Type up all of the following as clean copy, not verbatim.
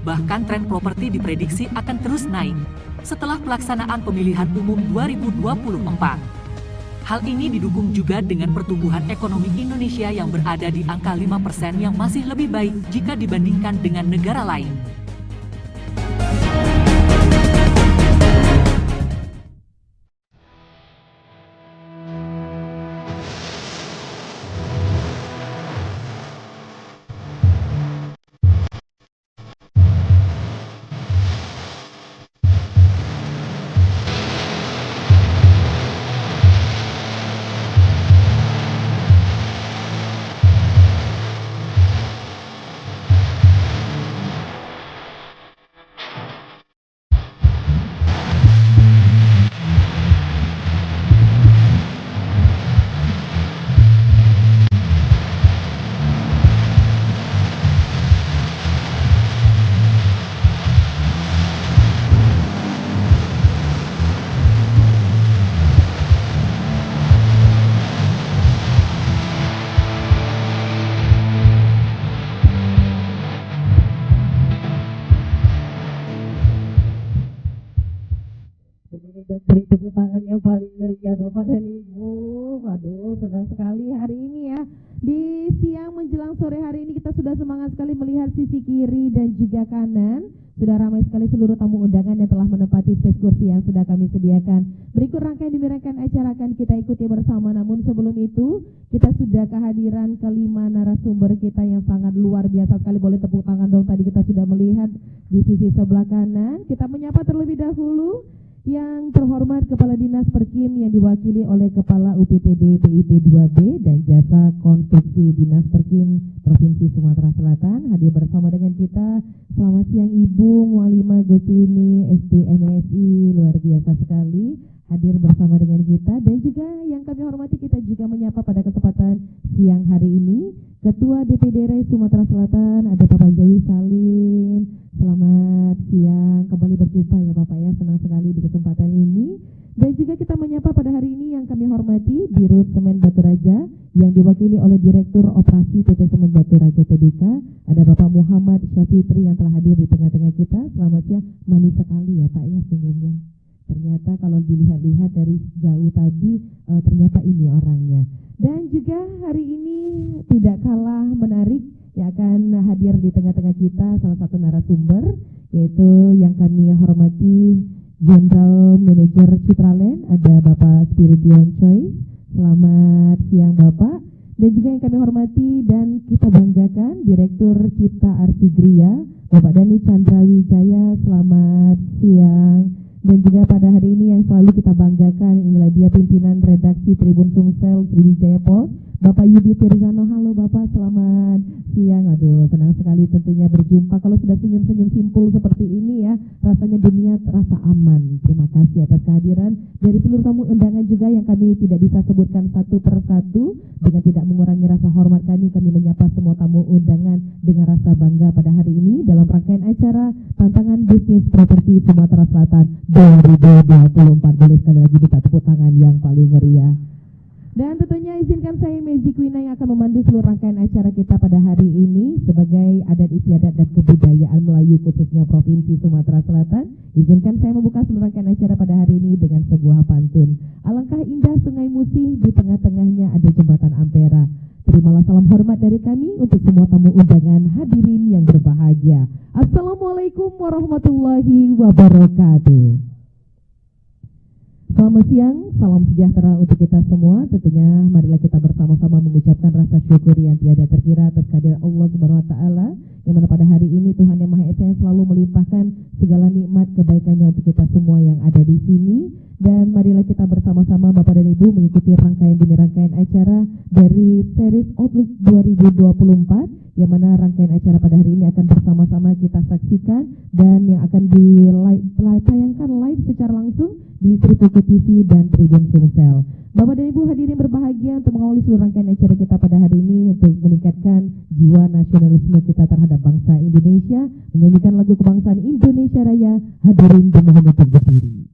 Bahkan tren properti diprediksi akan terus naik setelah pelaksanaan pemilihan umum 2024. Hal ini didukung juga dengan pertumbuhan ekonomi Indonesia yang berada di angka 5% yang masih lebih baik jika dibandingkan dengan negara lain. Beri tepuk tangan yang paling meriah Bapak dan Ibu. Waduh, senang sekali hari ini ya. Di siang menjelang sore hari ini kita sudah semangat sekali melihat sisi kiri dan juga kanan. Sudah ramai sekali seluruh tamu undangan yang telah menempati space kursi yang sudah kami sediakan. Berikut rangkaian demi rangkaian acara akan kita ikuti bersama. Namun sebelum itu, kita sudah kehadiran kelima narasumber kita yang sangat luar biasa sekali. Boleh tepuk tangan dong, tadi kita sudah melihat di sisi sebelah kanan. Kita menyapa terlebih dahulu yang terhormat Kepala Dinas Perkim yang diwakili oleh Kepala UPTD PIP 2B dan Jasa Konstruksi Dinas Perkim Provinsi Sumatera Selatan. Hadir bersama dengan kita. Selamat siang Ibu Mualimah Gustini SDMSI, luar biasa sekali hadir bersama dengan kita. Dan juga yang kami hormati, kita juga menyapa pada kesempatan siang hari ini Ketua DPD RI Sumatera Selatan, ada Bapak Zawi Salim. Selamat siang, kembali berjumpa ya Bapak ya, senang sekali di kesempatan ini. Dan juga kita menyapa pada hari ini yang kami hormati Dirut Semen Batu Raja yang diwakili oleh Direktur Operasi PT Semen Batu Raja Tbk, ada Bapak Muhammad Syafitri yang telah hadir di tengah-tengah kita. Selamat siang, manis sekali ya Pak ya senyumnya. Ternyata kalau dilihat-lihat dari jauh tadi, ternyata ini orangnya. Dan juga hari ini tidak kalah menarik yang akan hadir di tengah-tengah kita salah satu narasumber, yaitu yang kami hormati General Manager Citraland, ada Bapak Spiridion Choi. Selamat siang Bapak. Dan juga yang kami hormati dan kita banggakan Direktur Cipta Arsigria, Bapak Dani Chandra Wijaya. Selamat siang. Dan juga pada hari ini yang selalu kita banggakan, inilah dia pimpinan redaksi Tribun Sumsel Sriwijaya Post, Bapak Yudi Tirzano. Halo Bapak, selamat siang. Aduh, senang sekali tentunya berjumpa. Kalau sudah senyum-senyum simpul seperti ini ya, rasanya dunia terasa aman. Terima kasih atas kehadiran dari seluruh tamu undangan juga yang kami tidak bisa sebutkan satu persatu. Dengan tidak mengurangi rasa hormat kami menyapa semua tamu undangan dengan rasa bangga pada hari ini dalam rangkaian acara Tantangan Bisnis Properti Sumatera Selatan 2024. Boleh sekali lagi kita tepuk tangan yang paling meriah. Dan tentunya izinkan saya Mezi Kwina yang akan memandu seluruh rangkaian acara kita pada hari ini sebagai adat istiadat dan kebudayaan Melayu khususnya Provinsi Sumatera Selatan. Izinkan saya membuka seluruh rangkaian acara pada hari ini dengan sebuah pantun. Alangkah indah Sungai Musi, di tengah-tengahnya ada jembatan Ampera. Terimalah salam hormat dari kami untuk semua tamu undangan hadirin yang berbahagia. Assalamualaikum warahmatullahi wabarakatuh. Selamat siang, salam sejahtera untuk kita semua. Tentunya marilah kita bersama-sama mengucapkan rasa syukur yang tiada terkira atas kehadiran Allah Subhanahu wa taala, yang mana pada hari ini Tuhan Yang Maha Esa yang selalu melimpahkan segala nikmat kebaikannya untuk kita semua yang ada di sini. Dan marilah kita bersama-sama Bapak dan Ibu mengikuti rangkaian demi rangkaian acara dari series Outlook 2024, yang mana rangkaian acara pada hari ini akan bersama-sama kita saksikan dan yang akan ditayangkan live secara langsung di Tribun TV dan Tribun Sumsel. Bapak dan Ibu hadirin berbahagia, untuk mengawali seluruh rangkaian acara kita pada hari ini untuk meningkatkan jiwa nasionalisme kita terhadap bangsa Indonesia, menyanyikan lagu kebangsaan Indonesia Raya. Hadirin dimohon untuk berdiri.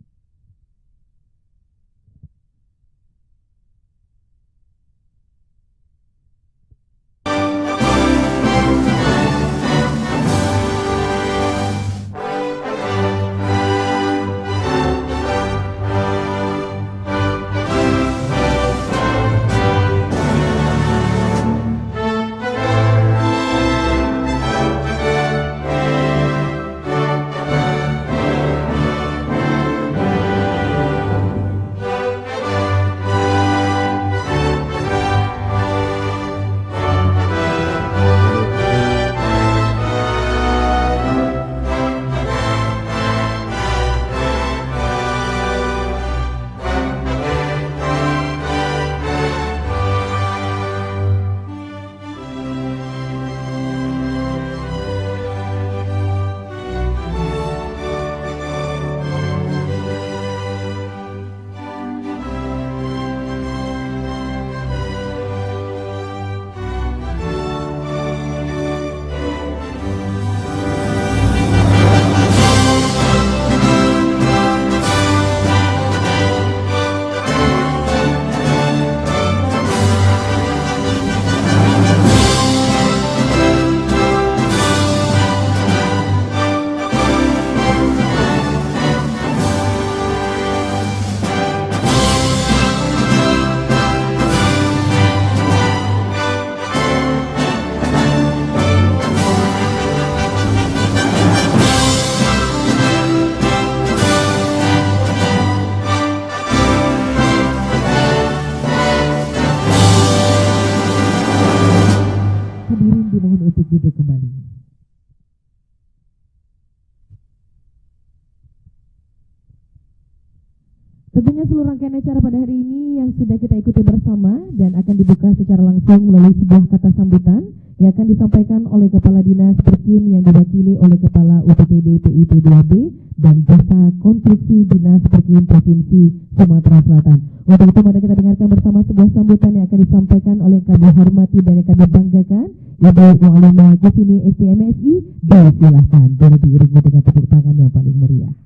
Dapatnya seluruh rangkaian acara pada hari ini yang sudah kita ikuti bersama dan akan dibuka secara langsung melalui sebuah kata sambutan yang akan disampaikan oleh Kepala Dinas Perkim yang diwakili oleh Kepala UPTD PIP 2B dan Jasa Konstruksi Dinas Perkim Provinsi Sumatera Selatan. Untuk itu mari kita dengarkan bersama sebuah sambutan yang akan disampaikan oleh yang kami hormati dan yang kami banggakan, Ibu Mu'alimah Kusini STMSI, dan silahkan boleh diiringi dengan tepuk tangan yang paling meriah.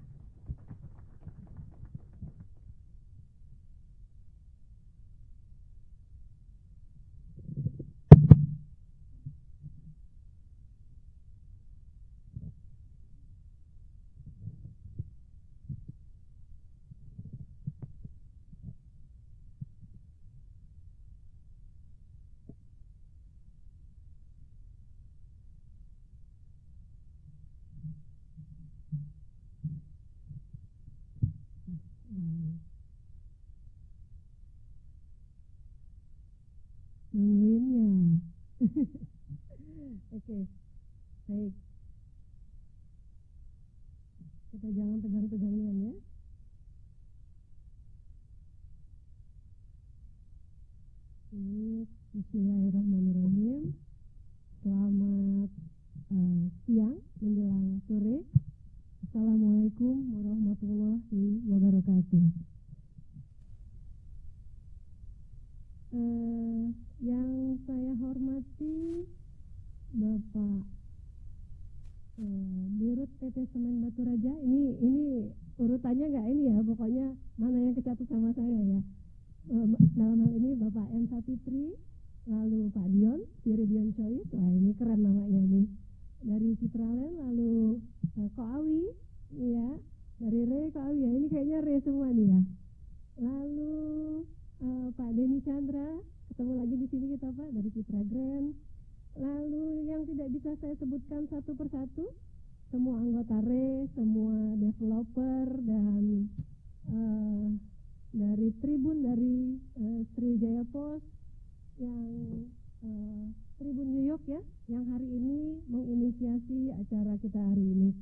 Nungguinnya. Oke, baik. Kita jangan tegang-tegangan ya. Bismillahirrahmanirrahim. Selamat siang menjelang sore. Assalamualaikum warahmatullahi wabarakatuh. Yang saya hormati Bapak Dirut PT Semen Batu Raja. Ini urutannya nggak ini ya, pokoknya mana yang kecatat sama saya ya. Dalam hal ini Bapak M. Sapitri, lalu Pak Dion, Dion Choi. Wah, ini keren namanya nih. Dari Citralen, lalu Koawi, ya, dari Re Koawi ya. Ini kayaknya Re semua nih ya. Lalu Pak Denny Chandra, ketemu lagi di sini kita Pak, dari Citra Grand. Lalu yang tidak bisa saya sebutkan satu persatu, semua anggota RE, semua developer dan dari Tribun, dari Sriwijaya Post, yang Tribun New York ya, yang hari ini menginisiasi acara kita hari ini.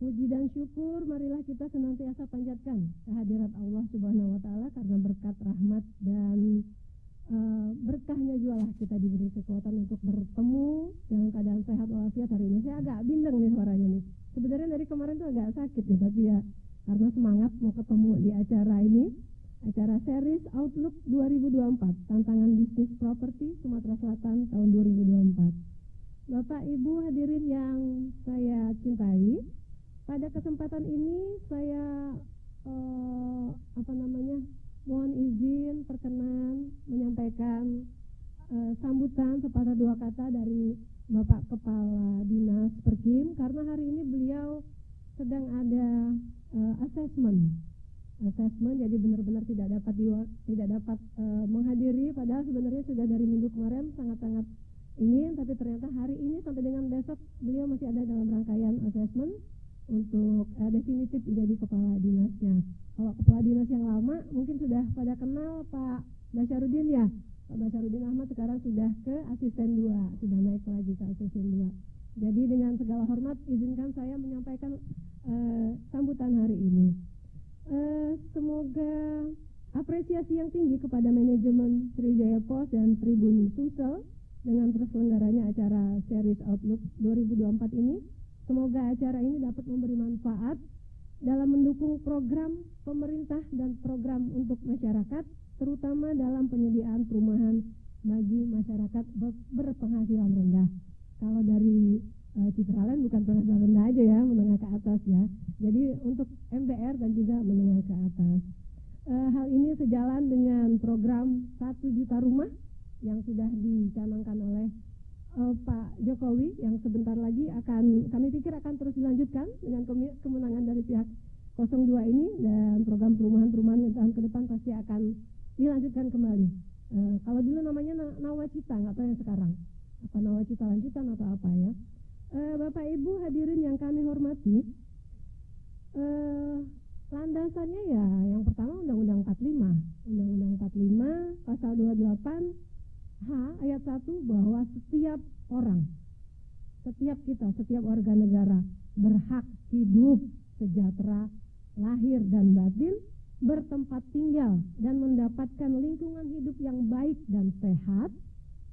Puji dan syukur marilah kita senantiasa panjatkan kehadirat Allah Subhanahu wa Ta'ala, karena berkat rahmat dan berkahnya juga lah kita diberi kekuatan untuk bertemu dalam keadaan sehat walafiat hari ini. Saya agak bindeng nih suaranya nih. Sebenarnya dari kemarin tuh agak sakit nih, tapi ya karena semangat mau ketemu di acara ini, acara Series Outlook 2024, tantangan bisnis properti Sumatera Selatan tahun 2024. Bapak Ibu hadirin yang saya cintai, pada kesempatan ini saya mohon izin perkenan menyampaikan sambutan sepatah dua kata dari Bapak Kepala Dinas Perkim, karena hari ini beliau sedang ada assessment, jadi benar-benar tidak dapat menghadiri, padahal sebenarnya sudah dari minggu kemarin sangat-sangat ingin, tapi ternyata hari ini sampai dengan besok beliau masih ada dalam rangkaian assessment untuk definitif menjadi kepala dinasnya. Kalau kepala dinas yang lama mungkin sudah pada kenal Pak Basyarudin ya. Pak Basyarudin Ahmad sekarang sudah ke asisten 2, sudah naik lagi ke asisten 2. Jadi dengan segala hormat izinkan saya menyampaikan sambutan hari ini. Semoga apresiasi yang tinggi kepada manajemen Sriwijaya Post dan Tribun Sumsel dengan terselenggaranya acara Series Outlook 2024 ini. Semoga acara ini dapat memberi manfaat dalam mendukung program pemerintah dan program untuk masyarakat, terutama dalam penyediaan perumahan bagi masyarakat berpenghasilan rendah. Kalau dari Citralen bukan penghasilan rendah aja ya, menengah ke atas ya. Jadi untuk MBR dan juga menengah ke atas. Hal ini sejalan dengan program 1 juta rumah yang sudah dicanangkan oleh Pak Jokowi, yang sebentar lagi kami pikir akan terus dilanjutkan dengan kemenangan dari pihak 02 ini, dan program perumahan yang tahun ke depan pasti akan dilanjutkan kembali. Kalau dulu namanya Nawacita, nggak tahu yang sekarang apa Nawacita lanjutan atau apa ya. Bapak Ibu hadirin yang kami hormati, landasannya ya yang pertama Undang-Undang 45 pasal 28 ayat 1, bahwa setiap orang, setiap warga negara berhak hidup sejahtera lahir dan batin bertempat tinggal dan mendapatkan lingkungan hidup yang baik dan sehat,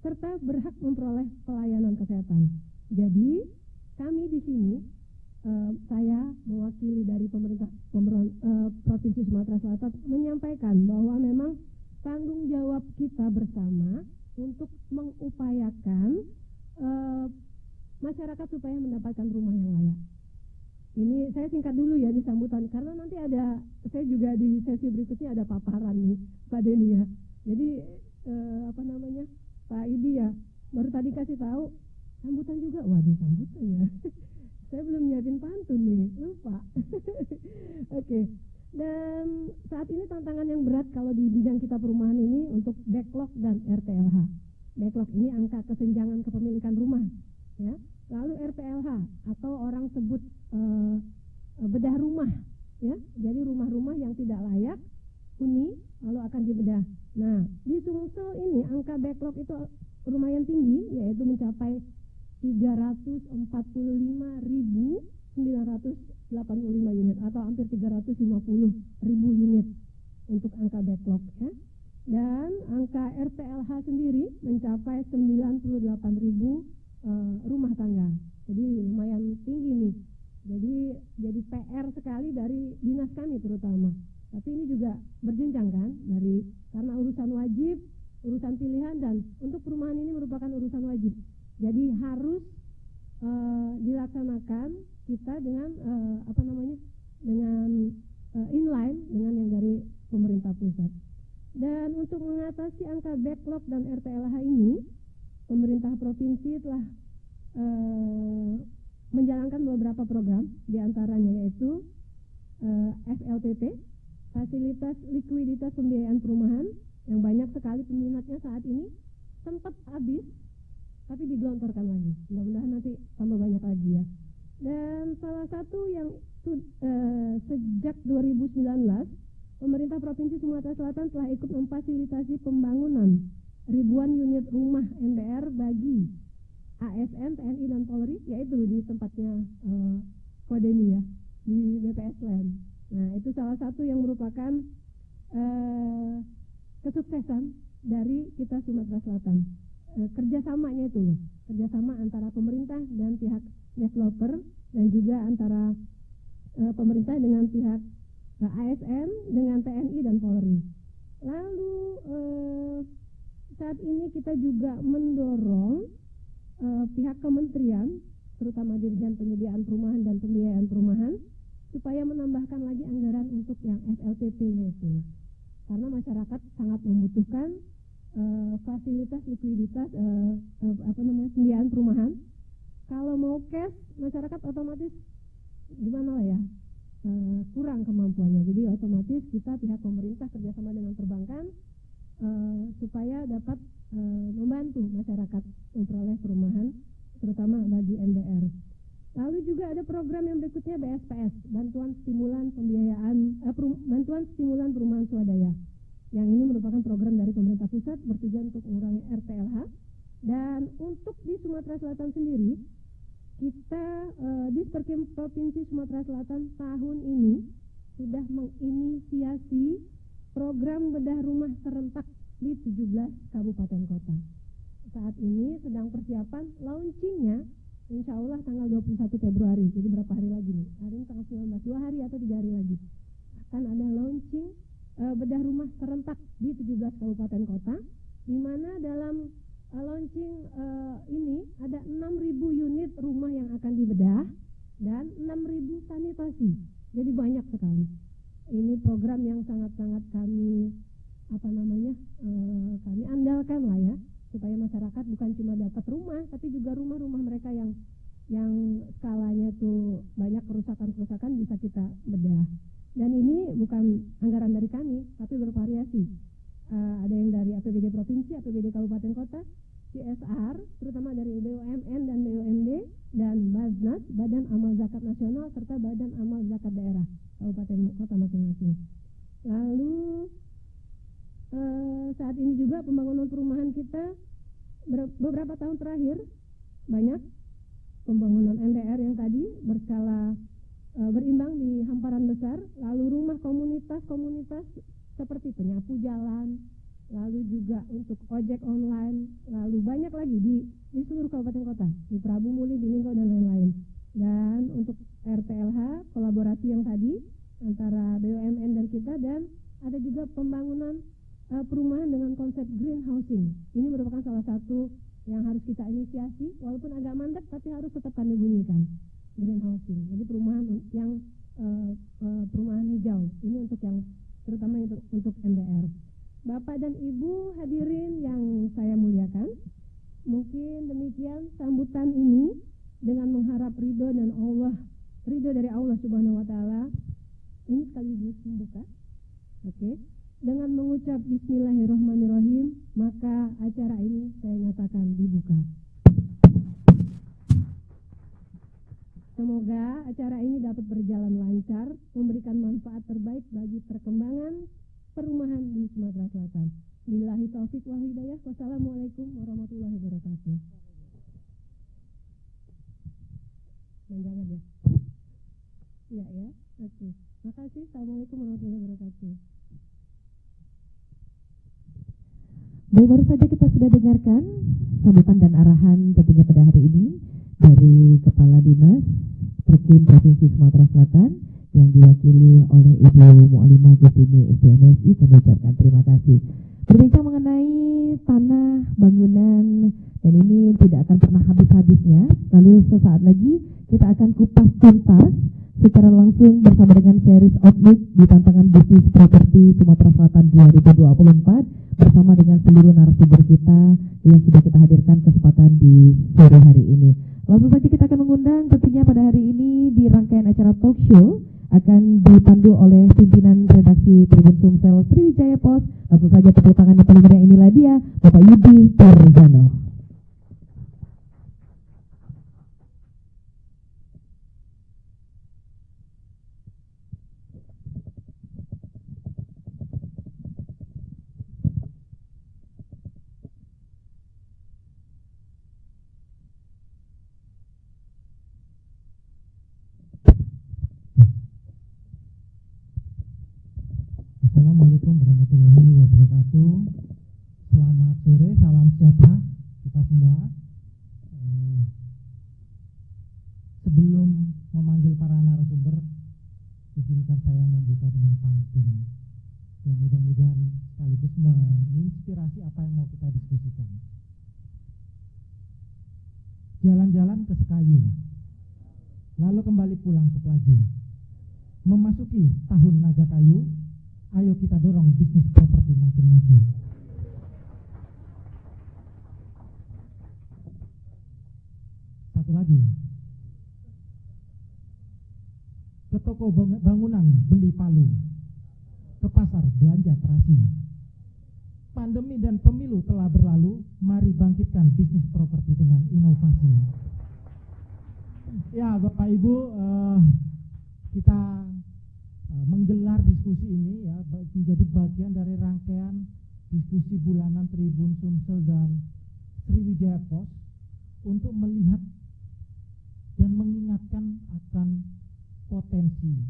serta berhak memperoleh pelayanan kesehatan. Jadi kami di sini, saya mewakili dari pemerintah Provinsi Sumatera Selatan menyampaikan bahwa memang tanggung jawab kita bersama untuk mengupayakan masyarakat supaya mendapatkan rumah yang layak. Ini saya singkat dulu ya di sambutan, karena nanti saya juga di sesi berikutnya ada paparan nih Pak Denny ya. Jadi Pak Idi ya, baru tadi kasih tahu sambutan juga, waduh sambutan ya. Saya belum nyiapin pantun nih, lupa. Oke. Dan saat ini tantangan yang berat kalau di bidang kita perumahan ini untuk backlog dan RTLH. Backlog ini angka kesenjangan kepemilikan rumah, ya. Lalu RTLH atau orang sebut bedah rumah, ya. Jadi rumah-rumah yang tidak layak huni lalu akan dibedah. Nah, di Sumsel ini angka backlog itu lumayan tinggi, yaitu mencapai 345.985 unit atau hampir 350.000 unit untuk angka backlog, ya. Dan angka RTLH sendiri mencapai 98.000 rumah tangga. Jadi lumayan tinggi nih. Jadi PR sekali dari dinas kami terutama. Tapi ini juga berjenjang kan, karena urusan wajib, urusan pilihan, dan untuk perumahan ini merupakan urusan wajib. Jadi harus dilaksanakan kita dengan inline dengan yang dari pemerintah pusat. Dan untuk mengatasi angka backlog dan RTLH ini, pemerintah provinsi telah menjalankan beberapa program, diantaranya yaitu FLPP, Fasilitas Likuiditas Pembiayaan Perumahan, yang banyak sekali peminatnya saat ini, sempat habis, tapi digelontorkan lagi. Mudah-mudahan nanti tambah banyak lagi ya. Dan salah satu yang sejak 2019, pemerintah Provinsi Sumatera Selatan telah ikut memfasilitasi pembangunan ribuan unit rumah MBR bagi ASN, TNI, dan Polri, yaitu di tempatnya Kodeni ya, di BPS Land. Nah, itu salah satu yang merupakan kesuksesan dari kita Sumatera Selatan. Kerjasamanya itu loh, kerjasama antara pemerintah dan pihak developer, dan juga antara pemerintah dengan pihak ASN, dengan TNI dan Polri. Lalu saat ini kita juga mendorong pihak kementerian, terutama Dirjen Penyediaan Perumahan dan Pembiayaan Perumahan, supaya menambahkan lagi anggaran untuk yang FLPP-nya itu, karena masyarakat sangat membutuhkan fasilitas likuiditas pembiayaan perumahan. Kalau mau cash, masyarakat otomatis gimana lah ya, kurang kemampuannya. Jadi otomatis kita pihak pemerintah kerjasama dengan perbankan supaya dapat membantu masyarakat memperoleh perumahan, terutama bagi MBR. Lalu juga ada program yang berikutnya, BSPS, Bantuan Stimulan Perumahan Swadaya. Yang ini merupakan program dari pemerintah pusat bertujuan untuk mengurangi RTLH. Dan untuk di Sumatera Selatan sendiri, kita di Perkim Provinsi Sumatera Selatan tahun ini sudah menginisiasi program bedah rumah serentak di 17 kabupaten kota. Saat ini sedang persiapan launchingnya, insya Allah tanggal 21 Februari, jadi berapa hari lagi nih? Hari ini tanggal 19, 2 hari atau 3 hari lagi akan ada launching bedah rumah serentak di 17 kabupaten kota, di mana dalam launching ini ada 6.000 unit rumah yang akan dibedah dan 6.000 sanitasi, jadi banyak sekali. Ini program yang sangat-sangat kami kami andalkan lah ya, supaya masyarakat bukan cuma dapat rumah, tapi juga rumah-rumah mereka yang skalanya tuh banyak kerusakan bisa kita bedah. Dan ini bukan anggaran dari kami, tapi bervariasi. Ada yang dari APBD Provinsi, APBD Kabupaten Kota, CSR, terutama dari BUMN dan BUMD, dan Baznas, Badan Amal Zakat Nasional, serta Badan Amal Zakat Daerah, Kabupaten Kota masing-masing. Lalu saat ini juga pembangunan perumahan kita beberapa tahun terakhir banyak pembangunan MBR yang tadi berskala berimbang di hamparan besar, lalu rumah komunitas-komunitas seperti penyapu jalan, lalu juga untuk ojek online, lalu banyak lagi di seluruh kabupaten kota, di Prabu Muli, di Linggo, dan lain-lain. Dan untuk RTLH, kolaborasi yang tadi antara BUMN dan kita, dan ada juga pembangunan perumahan dengan konsep green housing. Ini merupakan salah satu yang harus kita inisiasi, walaupun agak mandek tapi harus tetap kami bunyikan. Green housing, jadi perumahan yang perumahan hijau. Ini untuk yang terutama untuk MBR. Bapak dan Ibu hadirin yang saya muliakan, mungkin demikian sambutan ini dengan mengharap ridho dari Allah Subhanahu wa taala. Ini sekaligus membuka. Oke. Dengan mengucap bismillahirrahmanirrahim, maka acara ini saya nyatakan dibuka. Semoga acara ini dapat berjalan lancar, memberikan manfaat terbaik bagi perkembangan perumahan di Sumatera Selatan. Billahi taufik wal hidayah. Wassalamualaikum warahmatullahi wabarakatuh. Jangan ya. Enggak ya? Oke. Makasih. Assalamualaikum warahmatullahi wabarakatuh. Baik, baru saja kita sudah dengarkan sambutan dan arahan tentunya pada hari ini dari Kepala Dinas Perkim Provinsi Sumatera Selatan yang diwakili oleh Ibu Mu'alimah Justini STMSI. Kami ucapkan terima kasih. Berbincang mengenai tanah, bangunan, dan ini tidak akan pernah habis-habisnya. Lalu sesaat lagi kita akan kupas tuntas secara langsung bersama dengan series Outlook di tantangan bisnis properti Sumatera Selatan 2024 bersama dengan seluruh narasumber kita yang sudah kita hadirkan kesempatan di sore hari ini. Langsung saja kita akan mengundang tentunya pada hari ini di rangkaian acara talk show akan dipandu oleh pimpinan redaksi Tribun Sumsel Sriwijaya Pos. Langsung saja tepuk tangan yang paling meriah, inilah dia Bapak Yudi Tarzano. Assalamualaikum warahmatullahi wabarakatuh. Selamat sore, salam sejahtera kita semua. Sebelum memanggil para narasumber, izinkan saya membuka dengan pantun yang mudah-mudahan sekaligus menginspirasi apa yang mau kita diskusikan. Jalan-jalan ke Sekayu, lalu kembali pulang ke Pelaju. Memasuki tahun naga kayu, ayo kita dorong bisnis properti makin maju. Satu lagi. Ke toko bangunan beli palu, ke pasar belanja terasi. Pandemi dan pemilu telah berlalu, mari bangkitkan bisnis properti dengan inovasi. Ya, Bapak Ibu, kita menggelar diskusi ini ya menjadi bagian dari rangkaian diskusi bulanan Tribun Sumsel dan Sriwijaya Pos untuk melihat dan mengingatkan akan potensi,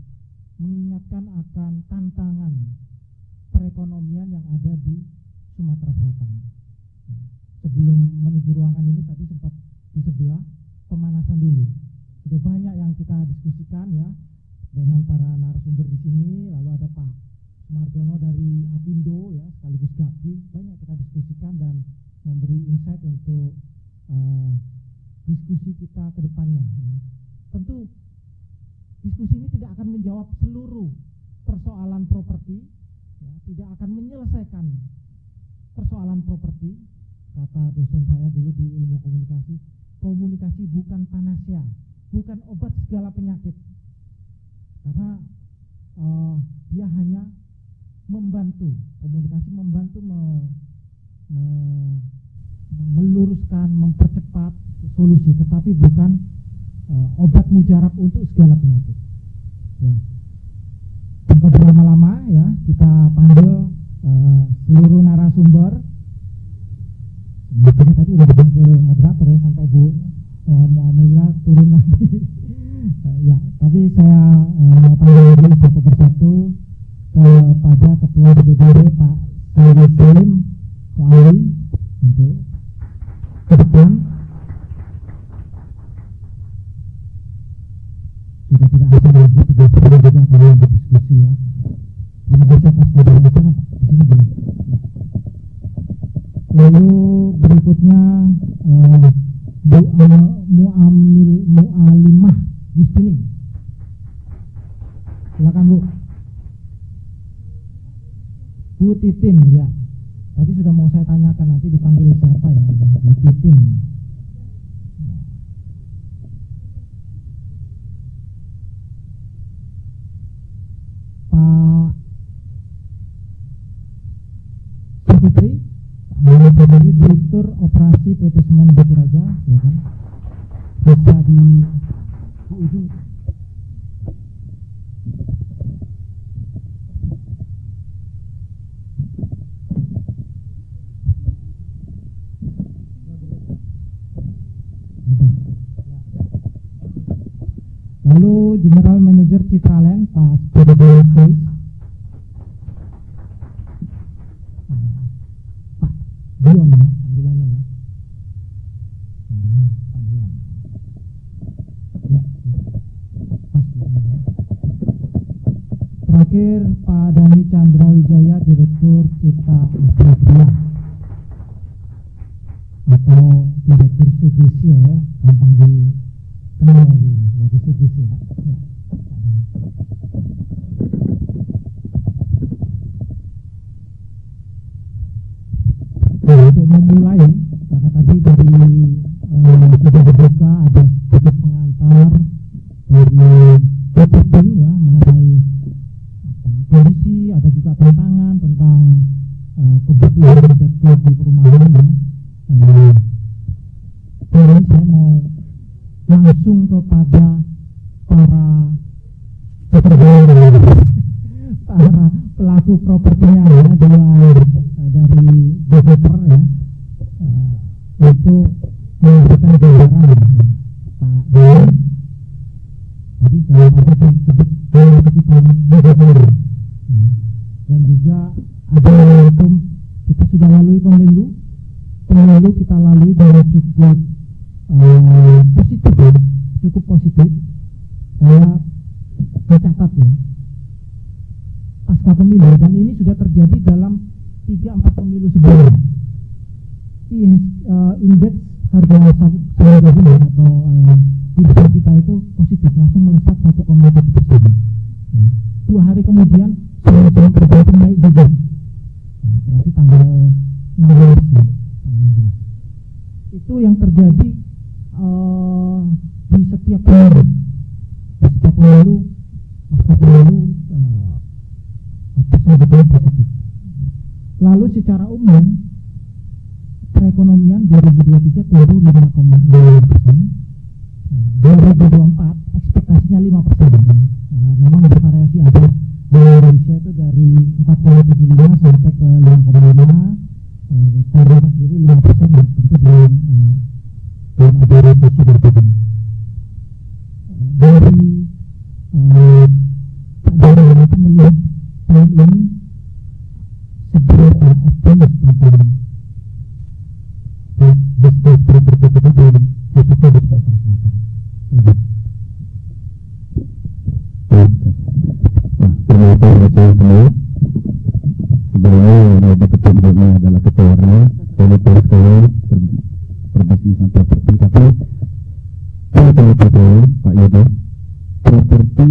mengingatkan akan tantangan perekonomian yang ada di Sumatera Selatan. Sebelum menuju ruangan ini tadi sempat di sebelah pemanasan dulu. Sudah banyak yang kita diskusikan ya dengan para narasumber di sini, lalu ada Pak Sumarjono dari Apindo ya sekaligus Gapki, banyak kita diskusikan dan memberi insight untuk diskusi kita ke depannya ya. Tentu diskusi ini tidak akan menjawab seluruh persoalan properti ya, tidak akan menyelesaikan persoalan properti. Kata dosen saya dulu di ilmu komunikasi, komunikasi bukan panacea, bukan obat segala penyakit. Karena dia hanya membantu, komunikasi membantu meluruskan, mempercepat solusi, tetapi bukan obat mujarab untuk segala penyakit. Ya. Tanpa berlama-lama ya, kita panggil seluruh narasumber. Makanya tadi udah dipanggil moderator ya, sampai Bu Muamilah turun lagi. Ya, tapi saya kepada Ketua DPD Pak Salim Koali untuk ke depan. Sudah tidak asing lagi pejabat juga kalau berdiskusi ya. Terima kasih atas kedatangan Pak. Di sini boleh. Lalu berikutnya Bu Mualimah Gustini. Silakan Bu. Bu Titin ya. Tadi sudah mau saya tanyakan, nanti dipanggil siapa ya? Bu Titin. Pak Putri, Pak Muhammad Putri, Direktur Operasi PT Semen Batu Raja, silakan. Bisa di ujung. Lalu General Manager Citraland Pak Spedidor Kris, Pak Dion ya panggilannya ya, Pak Dion ya, pas ya. Terakhir Pak Dani Chandra Wijaya, Direktur Cipta Astra atau Direktur CGC ya, gampang dikenal sebagai CGC ya. Untuk memulai, karena tadi dari sudah dibuka ada sedikit pengantar dari Presiden ya mengenai kondisi, ada juga tantangan tentang kebutuhan sektor di perumahan ya. Jadi saya mau langsung kepada para pelaku propertinya ya, dari developer ya, untuk memberikan gambaran ya. Pak Dewan jadi dalam apa yang disebut kebutuhan developer dan juga ada momentum kita sudah lalui pemilu kita lalui dengan cukup positif ya, cukup positif. Saya mencatat ya pasca pemilu, dan ini sudah terjadi dalam 3-4 pemilu sebelumnya. Indeks harga saham gabungan atau bursa kita itu positif, langsung melesat 1,7%. 2 hari kemudian saham perbankan naik juga. Berarti tanggal 16 ya. Itu yang terjadi di setiap pemilu. Pasca pemilu betul positif. Lalu secara umum perekonomian 2023 turun 5,2%. 2024 ekspektasinya 5%. Memang bervariasi, ada di Indonesia itu dari 4,75 sampai ke 5,5. Pemerintah sendiri 5% ya, tentu belum ada revisi dari itu. Dari Pak Dewan itu melihat tahun ini seberapa optimis tentang bisnis properti kita dan khususnya di Sumatera Selatan. Terima kasih semua. Sebenarnya yang diketahui adalah ketuanya politik sekali perbisnisan properti, tapi saya tahu Pak Yudo, properti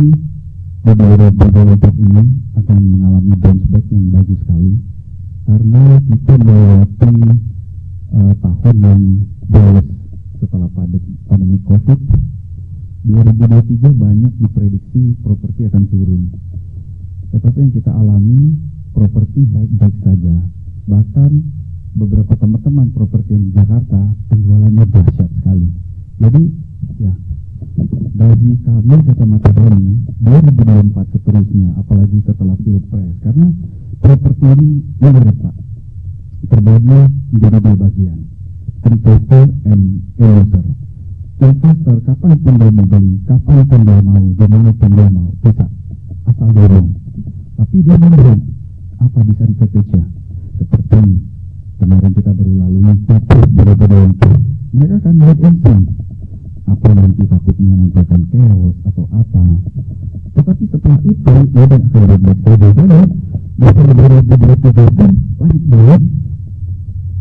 di 2024 ini akan mengalami bounce back yang bagus sekali karena kita melewati tahun yang jauh setelah pandemi COVID. 2023 banyak diprediksi properti akan turun, tetapi yang kita alami properti baik-baik saja. Bahkan beberapa teman-teman properti di Jakarta penjualannya dahsyat sekali. Jadi ya, bagi kami kacamata Doni 2024 seterusnya, apalagi setelah Pilpres, karena properti ini menarik Pak, terbagi menjadi 2 bagian, investor and user. Investor kapanpun dia mau beli, kapanpun dia mau, dimanapun dia mau, bisa asal dia mau. Tapi dia membeli tulisan VPCA seperti kemarin kita baru lalui Pupus 2024. Mereka akan wait and see apa nanti, takutnya nanti akan chaos atau apa. Tetapi setelah itu dia akan berbuat saja karena bahkan 2027 banyak banget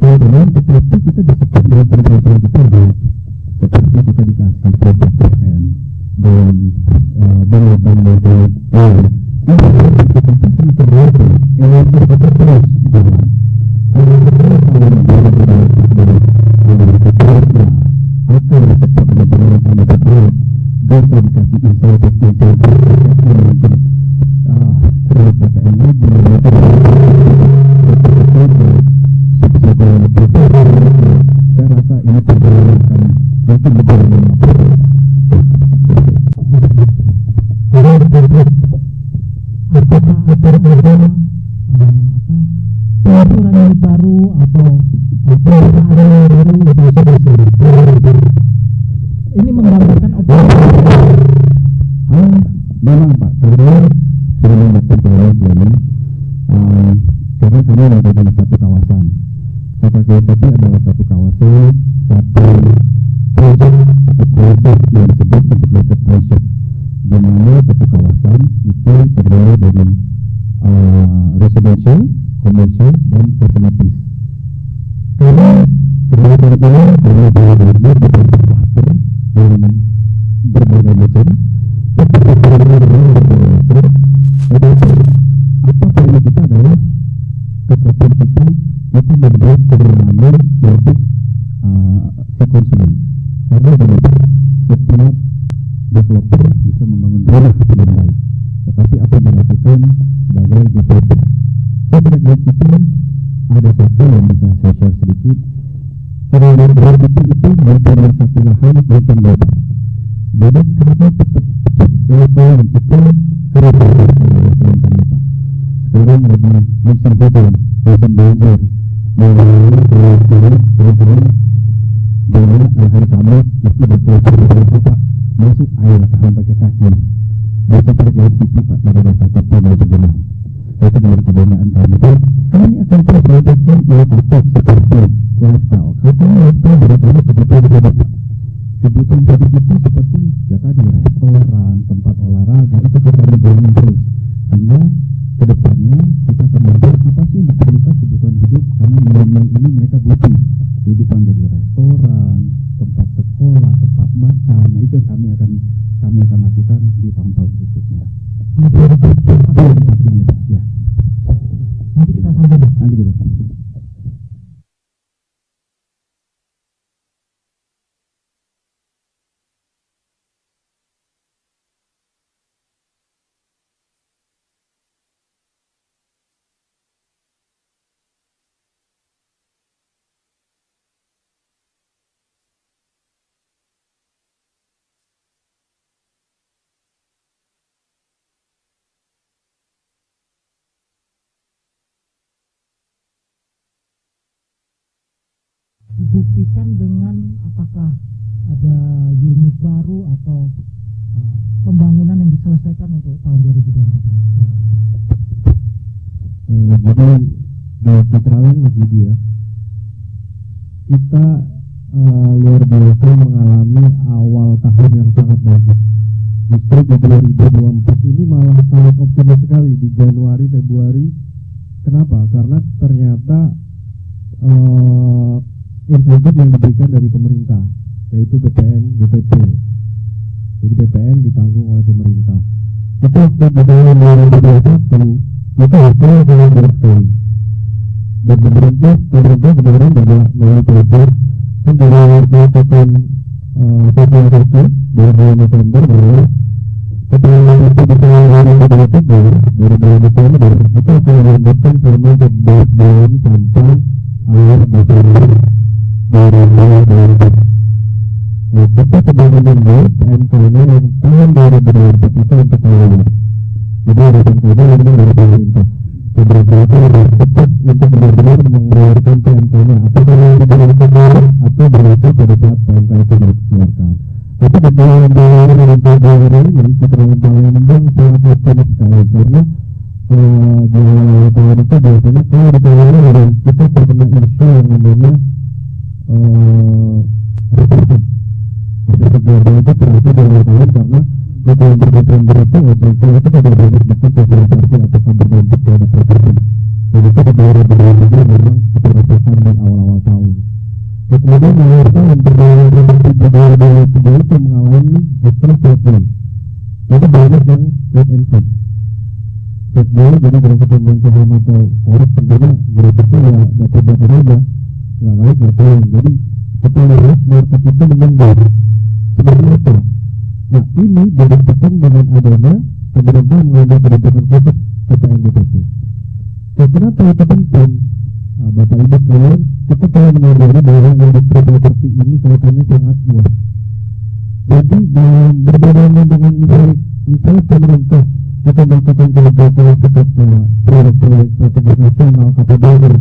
kemudian, tetapi kita disebut dengan program kita seperti kita dikasih project PN dan bank model ini kita sangat terbaik energi kita terus jalan. Kalau akan cepat berjalan pada terbaik bisa dikasih insentif yang mungkin kredit PPN lagi saya rasa ini perjalanan akan mungkin lebih apakah ada peraturan yang baru atau perubahan yang baru ini menggambarkan memang Pak, karena sudah membuatkan planning karena kami menjadi satu kawasan. KPKTP adalah satu kawasan, satu project atau konsep yang disebut integrated project, di mana satu kawasan itu terdiri dari residential, commercial, dan facilities. Karena kegiatan ini berbagai cluster yang berbagai macam, apa poin kita adalah kekuatan kita membuat keberanian untuk si konsumen. Karena setiap developer bisa membangun rumah dengan baik, tetapi apa yang dilakukan sebagai developer. Saya dari situ ada satu yang bisa saya share sedikit. Kemudian berarti itu mempunyai satu lahan bukan dapat. Jadi kami tetap level itu kereta kami Pak. Sekarang lagi musim hujan, musim banjir, mengalami kerugian dengan lahan kami itu betul-betul Pak masuk air sampai ke kaki. Bisa terjadi situ Pak, tidak ada satu pun yang tergenang. Itu dengan kebanggaan kami Pak. Kami akan terus melakukan inovasi seperti lifestyle. Karena lifestyle dari kami kebutuhan hidup Pak. Kebutuhan hidup itu seperti ya tadi restoran, tempat olahraga itu kita bangun terus. Sehingga kedepannya kita akan melihat apa sih yang diperlukan kebutuhan hidup, karena milenial ini mereka butuh kehidupan dari restoran, tempat sekolah, tempat makan. Nah itu yang kami akan lakukan di tahun-tahun berikutnya. Ya. Nanti kita sambung. Dibuktikan dengan apakah ada unit baru atau pembangunan yang diselesaikan untuk tahun 2024 ini? Jadi di Citraland Mas Budi ya, kita luar biasa mengalami awal tahun yang sangat bagus. Justru di 2024 ini malah sangat optimis sekali di Januari, Februari. Kenapa? Karena ternyata insentif yang diberikan dari pemerintah, yaitu BPN, BPP. Jadi BPN ditanggung oleh pemerintah. Itu waktu di tahun 2021 itu hasilnya sangat baik sekali. Dan pemerintah benar-benar melalui proyek kan dari melakukan sosialisasi dari bulan November bahwa setelah itu di tahun 2023 itu akan melanjutkan selama 11 bulan sampai akhir Desember 2024. Nah, kita sedang menunggu PMK-nya yang tahun 2024 itu untuk melalui. Jadi ada PMK-nya yang dari pemerintah. Pemerintah itu lebih cepat untuk benar-benar mengeluarkan PMK-nya. Apakah yang diberikan baru atau berlaku pada saat PMK itu dikeluarkan. Tapi di dalam ini kita dalam Palembang sangat optimis sekali karena di awal tahun itu biasanya 2023 memang keputusan di awal-awal tahun. Dan kemudian di akhir tahun perdagangan properti di 2023 itu mengalami justru flatline. Jadi banyak yang wait and see. Flatline, jadi kalau kita main saham atau forex tentunya grafiknya ya dapat-dapat aja, nggak naik nggak turun. Jadi kita lihat market itu menunggu seperti itu. Nah ini dibuktikan dengan adanya pemerintah mengambil kebijakan khusus PPNBP. Nah, kenapa itu penting? Nah, Bapak Ibu sekalian, kita perlu menyadari bahwa industri properti ini kaitannya sangat luas. Jadi berbeda dengan misalnya pemerintah atau melakukan kebijakan sifatnya proyek-proyek strategis nasional KPBR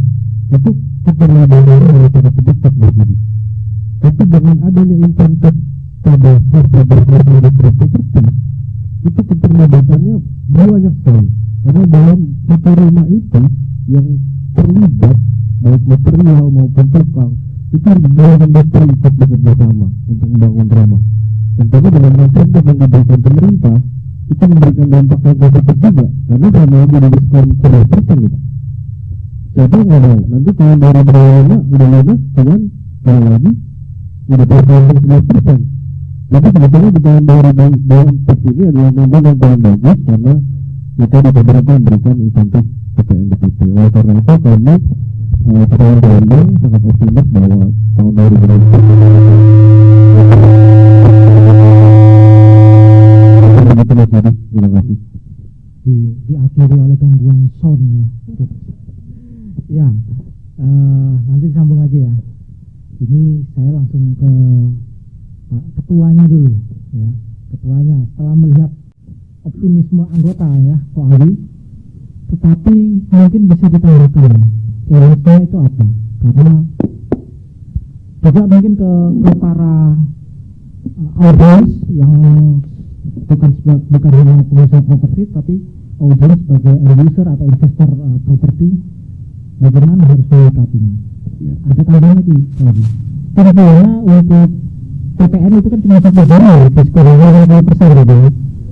itu keterlibatannya oleh sangat sedikit begini. Tapi dengan adanya insentif pada sektor industri properti itu keterlibatannya banyak sekali. Karena dalam satu rumah itu yang terlibat baik material maupun tukang itu dalam industri ikut bekerja sama untuk membangun rumah. Dan karena dengan insentif yang diberikan pemerintah itu memberikan dampak yang positif juga, karena sama aja di diskon 10% nih Pak. Siapa nggak mau? Nanti tahun 2025 udah lunas, dengan kalau lagi udah performance 10%. Jadi sebetulnya di tahun 2024 ini adalah momen yang paling bagus karena kita di pemerintah memberikan insentif PPNBP. Oleh karena itu kami tahun Bandung sangat optimis bahwa tahun 2024 terima kasih. Diakhiri oleh gangguan sound ya. Nanti sambung lagi ya. Ini saya langsung ke Pak Ketuanya dulu ya. Ketuanya setelah melihat optimisme anggota ya Pak Ali, tetapi mungkin bisa ditanyakan challenge-nya itu apa? Karena juga mungkin ke para audiens yang bukan hanya pengusaha properti tapi audiens sebagai end user atau investor properti, bagaimana harus menyikapinya? Ya. Ada tambahan lagi tadi. Kira-kira untuk PPN itu kan cuma 1 bulan, diskonnya 50% gitu.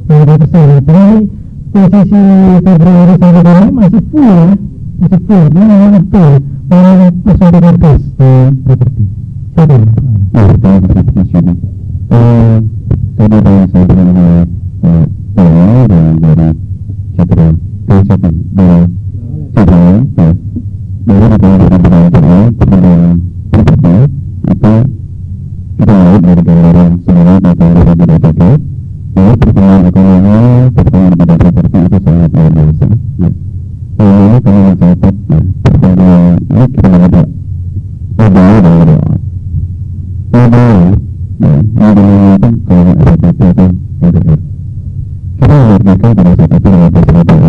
50%. Ini posisi Februari sampai ini masih full ya, masih full. Ini memang betul, memang persentase gas di properti. Siapa? Tadi yang saya bilang oleh dan dari Citra KCP dari Citra ya dari perkembangan perkembangan properti itu kita lihat dari gambaran semua data yang didapat bahwa perkembangan ekonomi perkembangan bidang properti itu sangat luar biasa ya. Ini kami mencatat ya perkembangan ini kita ada modal dan modal ya, ini itu kalau RPT atau LDR kita mengerjakan pada saat itu dengan persyaratan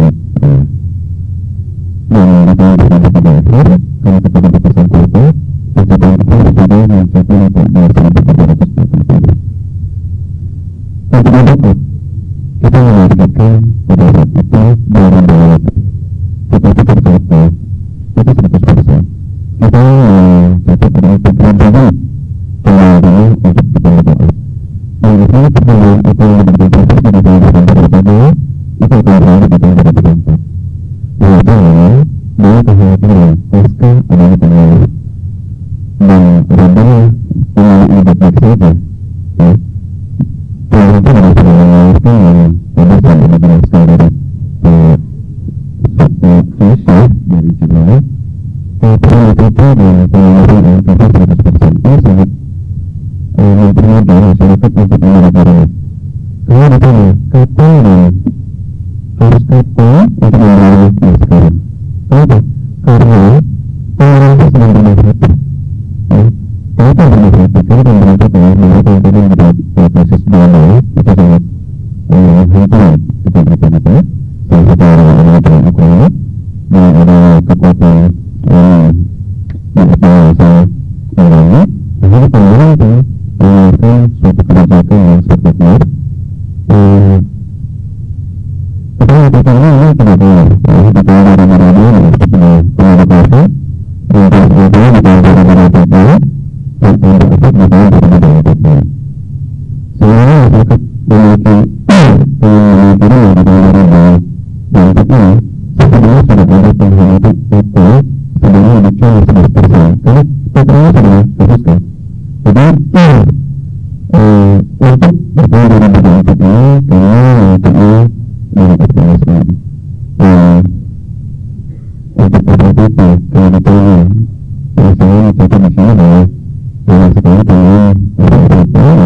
dan kita berada pada akhir kalau kita berpesan kuota pencapaian kita sudah mencapai 4.380. Tapi dapat kita menargetkan pada saat itu 2020 tetapi tercapai itu 100%. Kita mencapai pada perkembangan pengalaman untuk kita doa. Dan itu perkembangan apa yang berbentuk pada tahun 2022 itu akan berada di tahun 2024. Walaupun dia kekhawatiran pasca adanya pengalaman dan rendah pengalaman ini baik saja. Pengalaman itu adalah pengalaman yang pada saat ini berasal dari sosial dari Julai. Pengalaman itu adalah pengalaman yang dapat 100%. Ini sangat mempermudah masyarakat untuk menghadapinya. Kalau ditanya kapan harus kapan untuk mengalami sekarang? Kenapa? Karena pemerintah sedang berhati-hati. Kenapa berhati-hati? Karena pemerintah telah melakukan pada proses global itu sangat hentian kepada kita. Salah satu orang-orang yang ekonomi dan ada kekuatan yang berkuasa negara. Akhirnya pemerintah mengeluarkan suatu kebijakan yang spektakuler. Pertama ini tidak keluar. Di tahun 2022 sudah pengadopsi dan kemudian di tahun 2023 dan pengadopsi di tahun 2024. Sehingga masyarakat memiliki pengalaman di tahun 2024 ini sebenarnya sudah ada pengalaman itu 11%. Karena totalnya sudah khususkan. Jadi untuk berjalan dari bidang ini kami mempunyai mendapatkan sekali. Untuk PPP kalau ditanya, saya mencatat di sini bahwa banyak sekali dengan PPP yang telah ditanya dari beberapa yang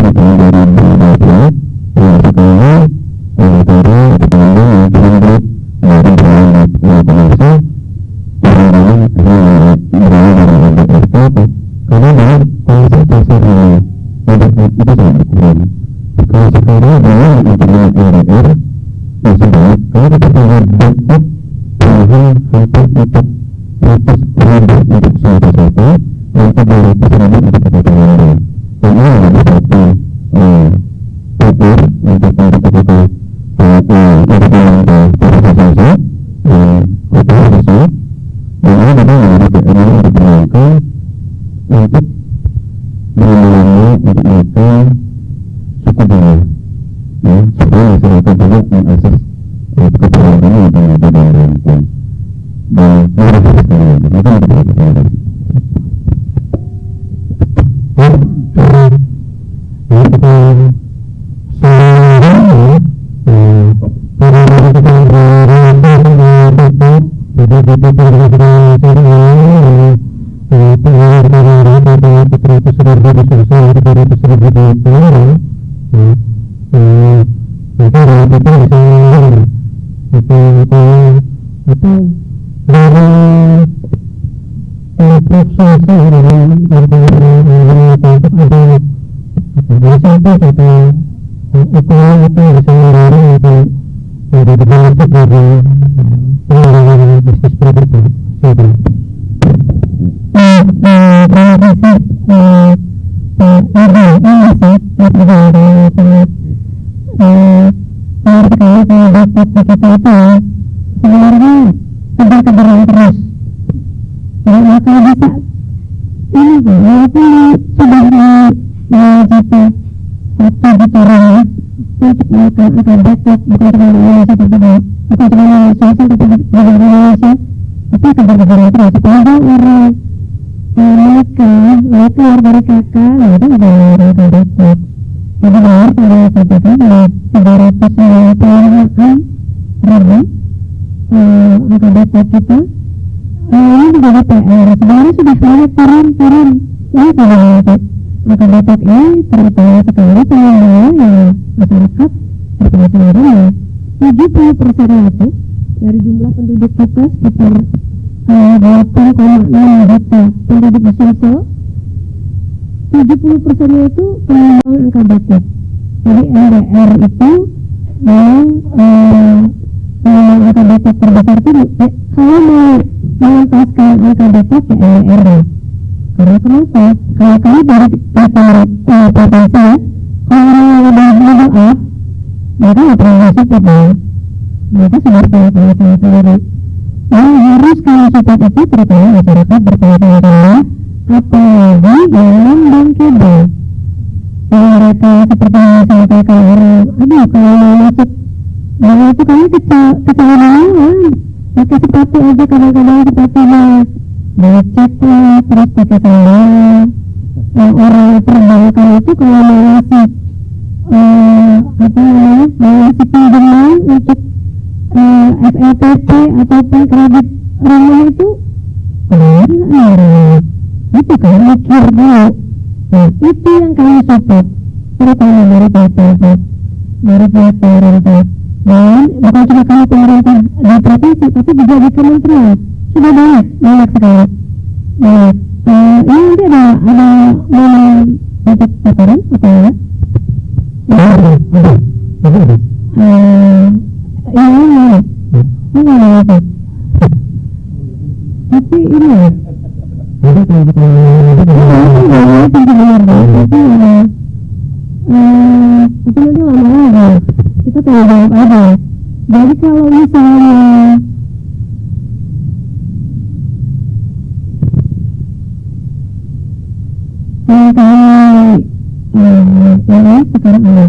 sekarang antara pengembangan yang terlibat dari pengembangan komersial pengembangan berawal dari LDR karena dalam konsep pasar ini itu sangat berkurang. Kalau sekarang dengan pengembangan LDR masih banyak kalau kita lihat bentuk perubahan hampir 400.000 untuk suatu satu hampir 200.000 untuk kota pengembangan dan ini adalah satu paper untuk kota untuk pengembangan proses sosial kota sosial dan ini memang menjadi PR yang diperlukan untuk mengelola untuk mereka suku bunga ya, supaya masyarakat juga mengakses keperluan ini untuk ada dan rampung dan mereka sekalian mereka mendapat kepada dari jumlah penduduk kita sekitar 8,6 juta penduduk di Sulsel, 70% itu pengembangan angka batik. Jadi LDR itu memang pengembangan angka batik terbesar itu kalau mau mengentaskan angka batik ya LDR ya. Karena kenapa? Kalau kami dari provinsi ya, kalau orang yang udah middle up, mereka nggak pernah masuk ya, mereka sudah punya sendiri. Yang harus kami support itu terutama masyarakat berpenghasilan apalagi yang bankable. Kalau mereka seperti misalnya kalau orang, aduh kalau mau masuk bank itu kami kecelakaan, pakai sepatu aja kadang-kadang sepatunya becek lah, terus pakai sandal. Yang orang perbankan itu kalau mau ngasih mau ngasih pinjaman untuk SLPP ataupun kredit rumah itu benar itu kan mikir dulu. Nah itu yang kami support terutama dari pemerintah dan bukan cuma kami pemerintah di provinsi tapi juga di kementerian sudah banyak sekali. Nah ini nanti ada momen untuk paparan atau ya? Ini apa? Tapi ini ya. Itu nanti lama lagi. Kita tanya jawab aja. Jadi kalau misalnya yang sekarang ada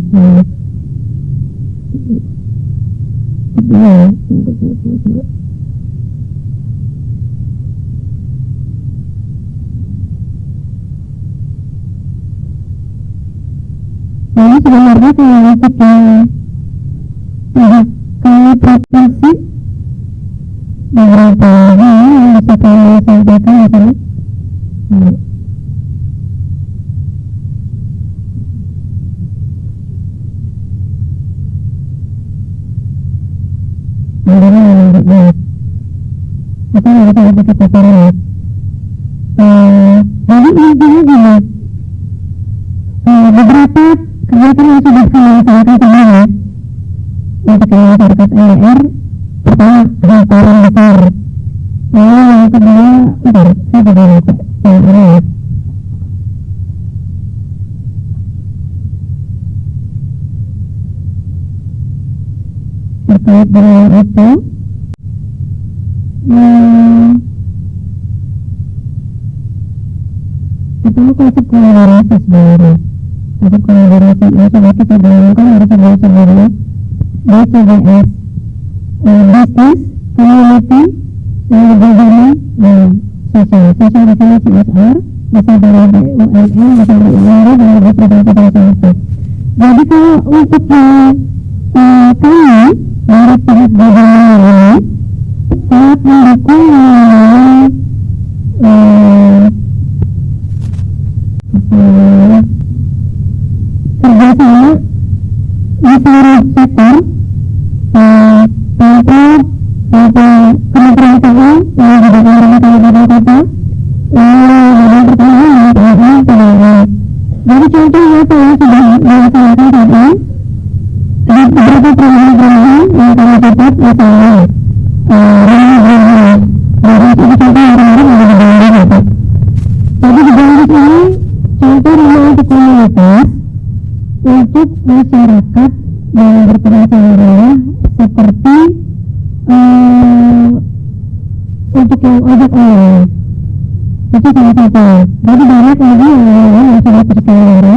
sebenarnya kalau untuk pihak kami provinsi beberapa hal yang bisa kami sampaikan adalah apa yang bisa kita katakan jadi intinya gini, beberapa kegiatan yang sudah kami laksanakan kemarin untuk masyarakat LDR. Pertama, hantaran besar. Lalu yang kedua, saya juga lupa yang ini ya. Terkait dengan itu, pertama konsep kolaborasi sebenarnya. Konsep kolaborasi ini sudah kita bayangkan dari sebelum-sebelumnya. BCBS, business, community, government, social. Social di sini CSR, bisa dari BUMN, bisa dari UMR, dan dari provinsi dan swasta. Jadi kalau untuk kami dari pihak government ini sangat mendukung kerjasama di seluruh sektor, Pemprov, Kementerian Keuangan, yang juga pemerintah kabupaten kota, badan pertanian, dan jadi contoh nyata yang sudah dilaksanakan saat ini di beberapa program-program yang kami dapat misalnya dari contoh yang kemarin ada di dalam. Jadi di dalam ini contoh rumah untuk komunitas untuk masyarakat yang berpenghasilan rendah seperti untuk yang ojek online itu salah satu. Jadi banyak lagi yang sudah terselenggara.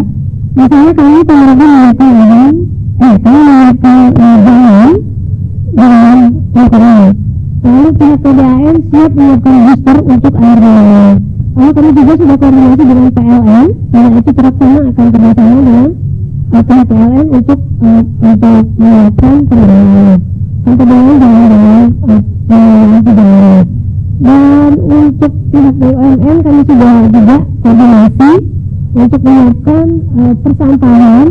Misalnya kami pemerintah menyiapkan jalan dengan lingkungan. Lalu pihak PDAM siap menyiapkan booster untuk air minum. Lalu kami juga sudah koordinasi dengan PLN, dan itu terlaksana akan kerjasama dengan pihak PLN untuk menyiapkan pendanaan. Pendanaan dengan pendanaan. Dan untuk pihak BUMN kami sudah juga koordinasi untuk menyiapkan persampahan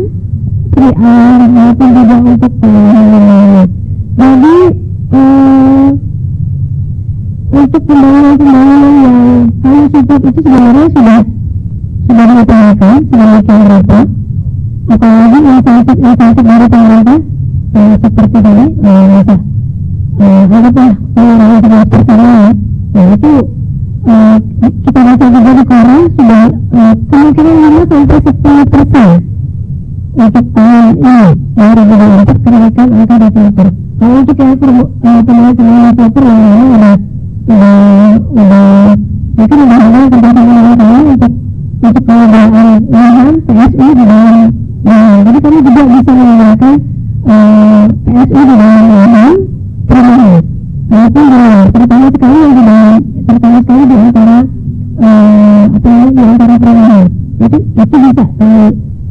PR maupun juga untuk pendanaan. Jadi untuk pembangunan yang kami support itu sebenarnya sudah diutamakan sedemikian rupa. Apalagi insentif dari pemerintah seperti tadi anggaplah pengurangan 11% ya. Nah itu kita baca juga di koran sudah kemungkinan 5-10% untuk tahun ini 2024 kenaikan angka developer. Kalau untuk yang pembangunan developer yang memang mungkin udah ada kerjasama untuk pengadaan lahan PSI di dalam jadi kami juga bisa menggunakan PSI di dalam lahan perumahan maupun terutama sekali yang di antara di antara perumahan itu bisa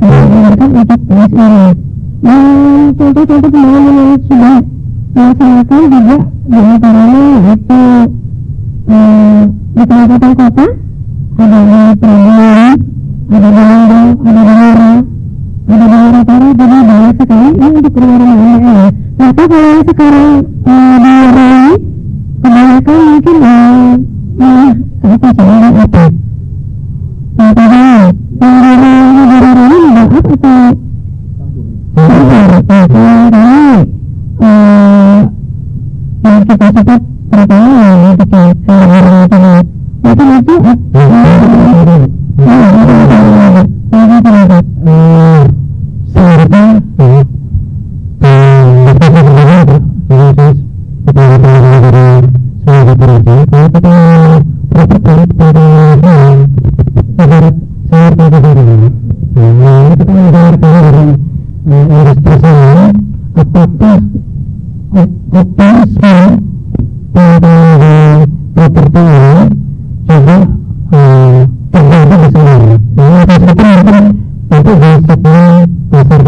menggunakan untuk PSI. Dan contoh-contoh pembangunan yang sudah dilaksanakan juga di antaranya yaitu di kabupaten kota ada di Prambanan, ada di Lombok, ada di Nora, ada di Muratara, jadi banyak sekali ini untuk rumah-rumah MBL. Tapi kalau yang sekarang di Rai kebanyakan mungkin apa soalnya apa? Contohnya di Rai ini maaf atau yang kita sebut pertama untuk itu terjadi di sana. Nah, itu di segmen pasar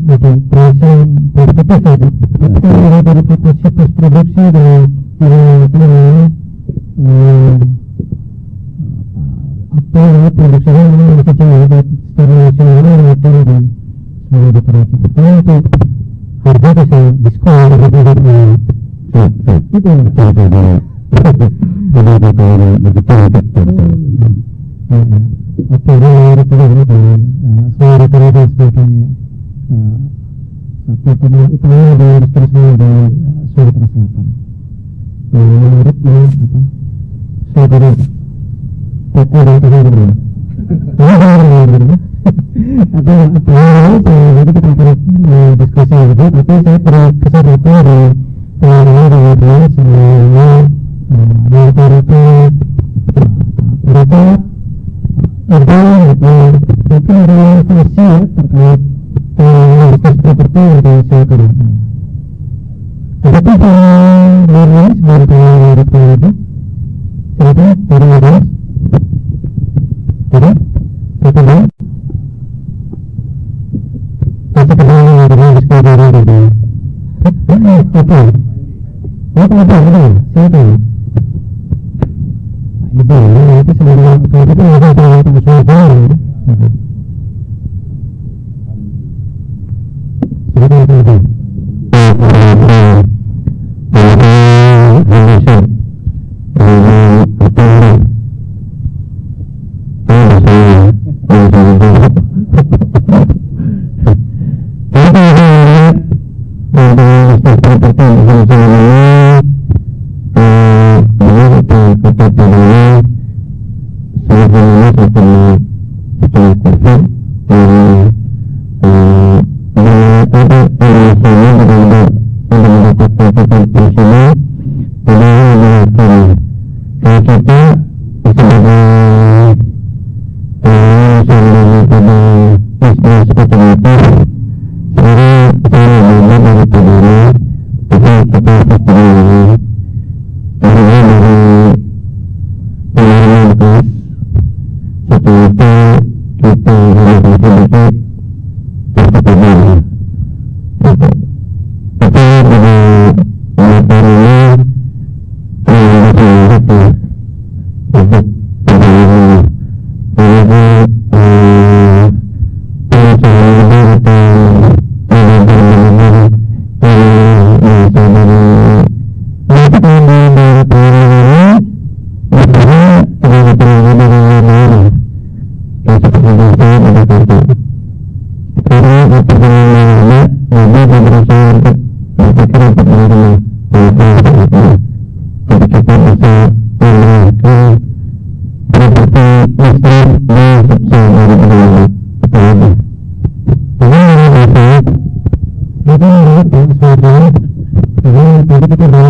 untuk proyeksi yang kompetitif ya. Tapi kalau dari kapasitas produksi dari apa ya produksinya memang masih jauh dan secara nasional relatif di seluruh operasi. Tapi untuk harga bisa diskon gitu itu oke, ini menarik juga ini dari seluruh operasi sebagai satu pemain utama dari industri semua di Sumatera Selatan. Menarik ini apa? Saudara toko dan toko jadi kita akan diskusi juga, tapi saya perlu kesempatan dari teman-teman dari semuanya rata-rata mungkin ada informasi ya terkait bisnis properti yang diusahakan. Adakah dari sebelum kita lagi? Silakan dari Mas. Tidak? Satu lagi? Satu kedua dengan diskusi dari apa? Silakan. Ibu, itu sebelum kalau kita ada usaha baru. Silakan. Itu terkait dengan kehargasan itu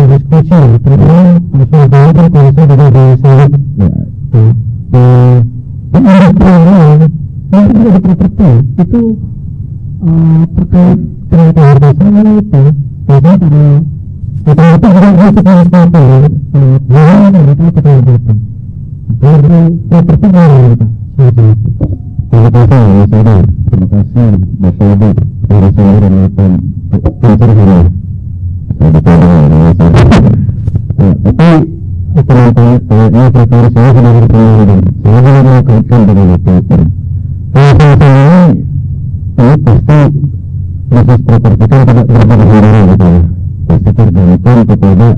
biasanya karena itu juga masuk ke sesuatu yang mereka kita butuh lalu properti mana kita seperti itu. Terima kasih Mas Adi, terima kasih Bapak Ibu dari seluruh dan pencurian saya bertanya tapi teman-teman preferensi saya sudah bertanya saya belum melakukan dengan itu. Ini pasti bisnis properti kan tidak berbeda-beda gitu ya. Pasti tergantung kepada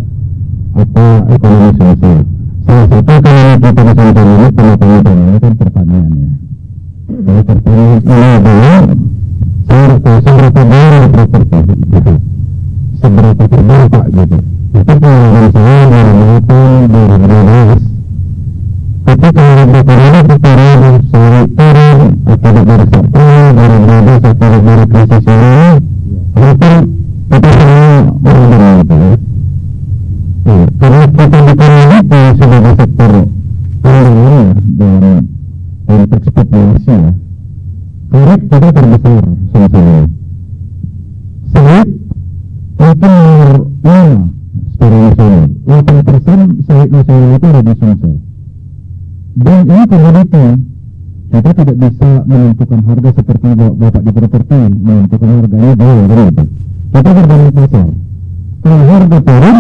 apa ekonomi sosial. Salah satu ekonomi kita di sosial ini pengembangan kan pertanian ya. Kalau pertanian ini adalah seberapa banyak properti gitu, seberapa terdampak gitu. Itu pengalaman saya 2008-2012. Tapi kalau berkurang perkara dari turun atau dari satu dari berada satu dari krisis ini, mungkin kita semua orang itu ya. Karena kita dikenali sebagai sektor pengembangan dalam konteks populasi ya. Korek kita terbesar sebetulnya. Sawit mungkin nomor 5 secara nasional. 8% sawit nasional itu ada di Sumsel. Dan ini komoditi Kita tidak bisa menentukan harga seperti Bapak di properti menentukan harganya dulu gitu. Kita berbanding pasar. Kalau harga turun,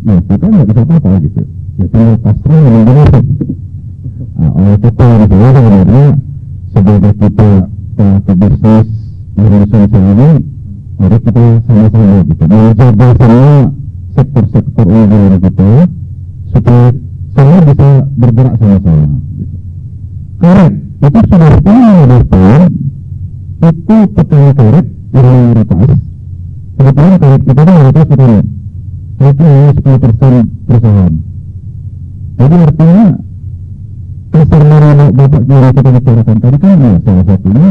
ya kita nggak bisa apa-apa gitu. Ya tinggal pasar yang mengenai. Oleh itu sebenarnya sebagai kita pelaku bisnis Indonesia ini harus kita sama-sama gitu menjaga semua sektor-sektor unggulan kita supaya semua bisa bergerak sama-sama gitu. Karet itu sudah 15 tahun itu petani karet yang mayoritas kebetulan karet kita itu mayoritas petani itu hanya 10% perusahaan. Jadi artinya pasar marina Bapak Kira kita bicarakan tadi kan ya salah satunya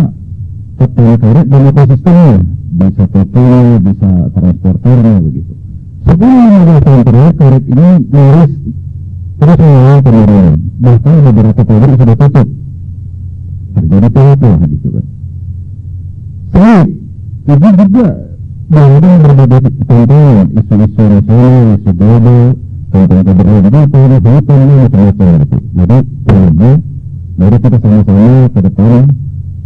petani karet dan ekosistemnya, bisa PT-nya, bisa transporternya begitu. 10-15 tahun terakhir karet ini nyaris terus mengalami penurunan, bahkan beberapa pabrik sudah tutup, terjadi PHK gitu kan. Selain itu juga banyak berbagai tantangan, isu-isu nasional, isu global, tantangan keberlanjutan, penghutang macam-macam gitu. Jadi perlunya mari kita sama-sama ke depan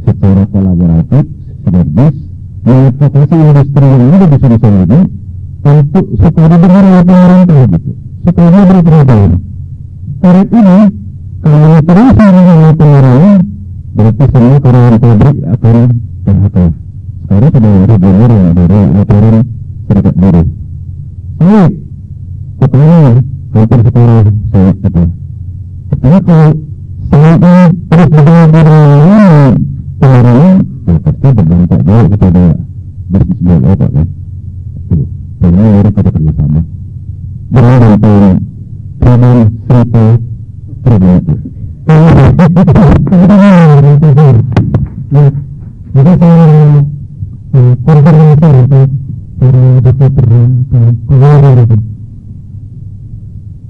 secara kolaboratif, sinergis, mengadvokasi industri yang ada di sini ini untuk supaya didengar oleh pemerintah gitu, supaya dia berperan. Karet ini kalau terus mengalami penurunan, berarti semua karyawan pabrik akan PHK. Sekarang sudah ada dengar dari laporan serikat buruh. Sawit, katanya hampir separuh sawit kita. Karena kalau sawitnya terus berjalan penurunan, ya pasti berdampak jauh kepada bisnis Bapak kan. Jadi mari kita kerjasama. Jangan bantuan Tribun Seribu Tribun itu. Jadi saya konfirmasi itu dari DPR keluar itu.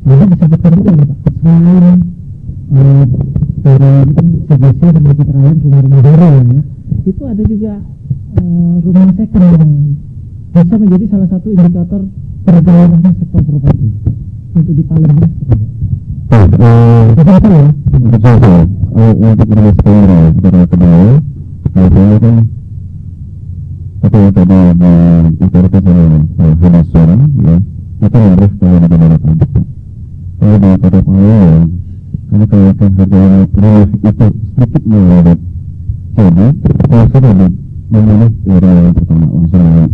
Jadi bisa bekerja Pak. Selain dari CGC sebagai keterangan rumah-rumah baru ya, itu ada juga rumah second yang bisa menjadi salah satu indikator perjalanan sektor properti untuk di Palembang seperti itu. Betul ya? Betul. Untuk rumah second dari kedua, biasanya kan apa yang tadi dibicarakan sama Hanason ya, itu harus kalau di daerah Tabuk. Kalau di kota Palembang, karena kalau harga rumah itu sedikit melonjak, jadi kalau sudah memilih daerah yang pertama langsung ya.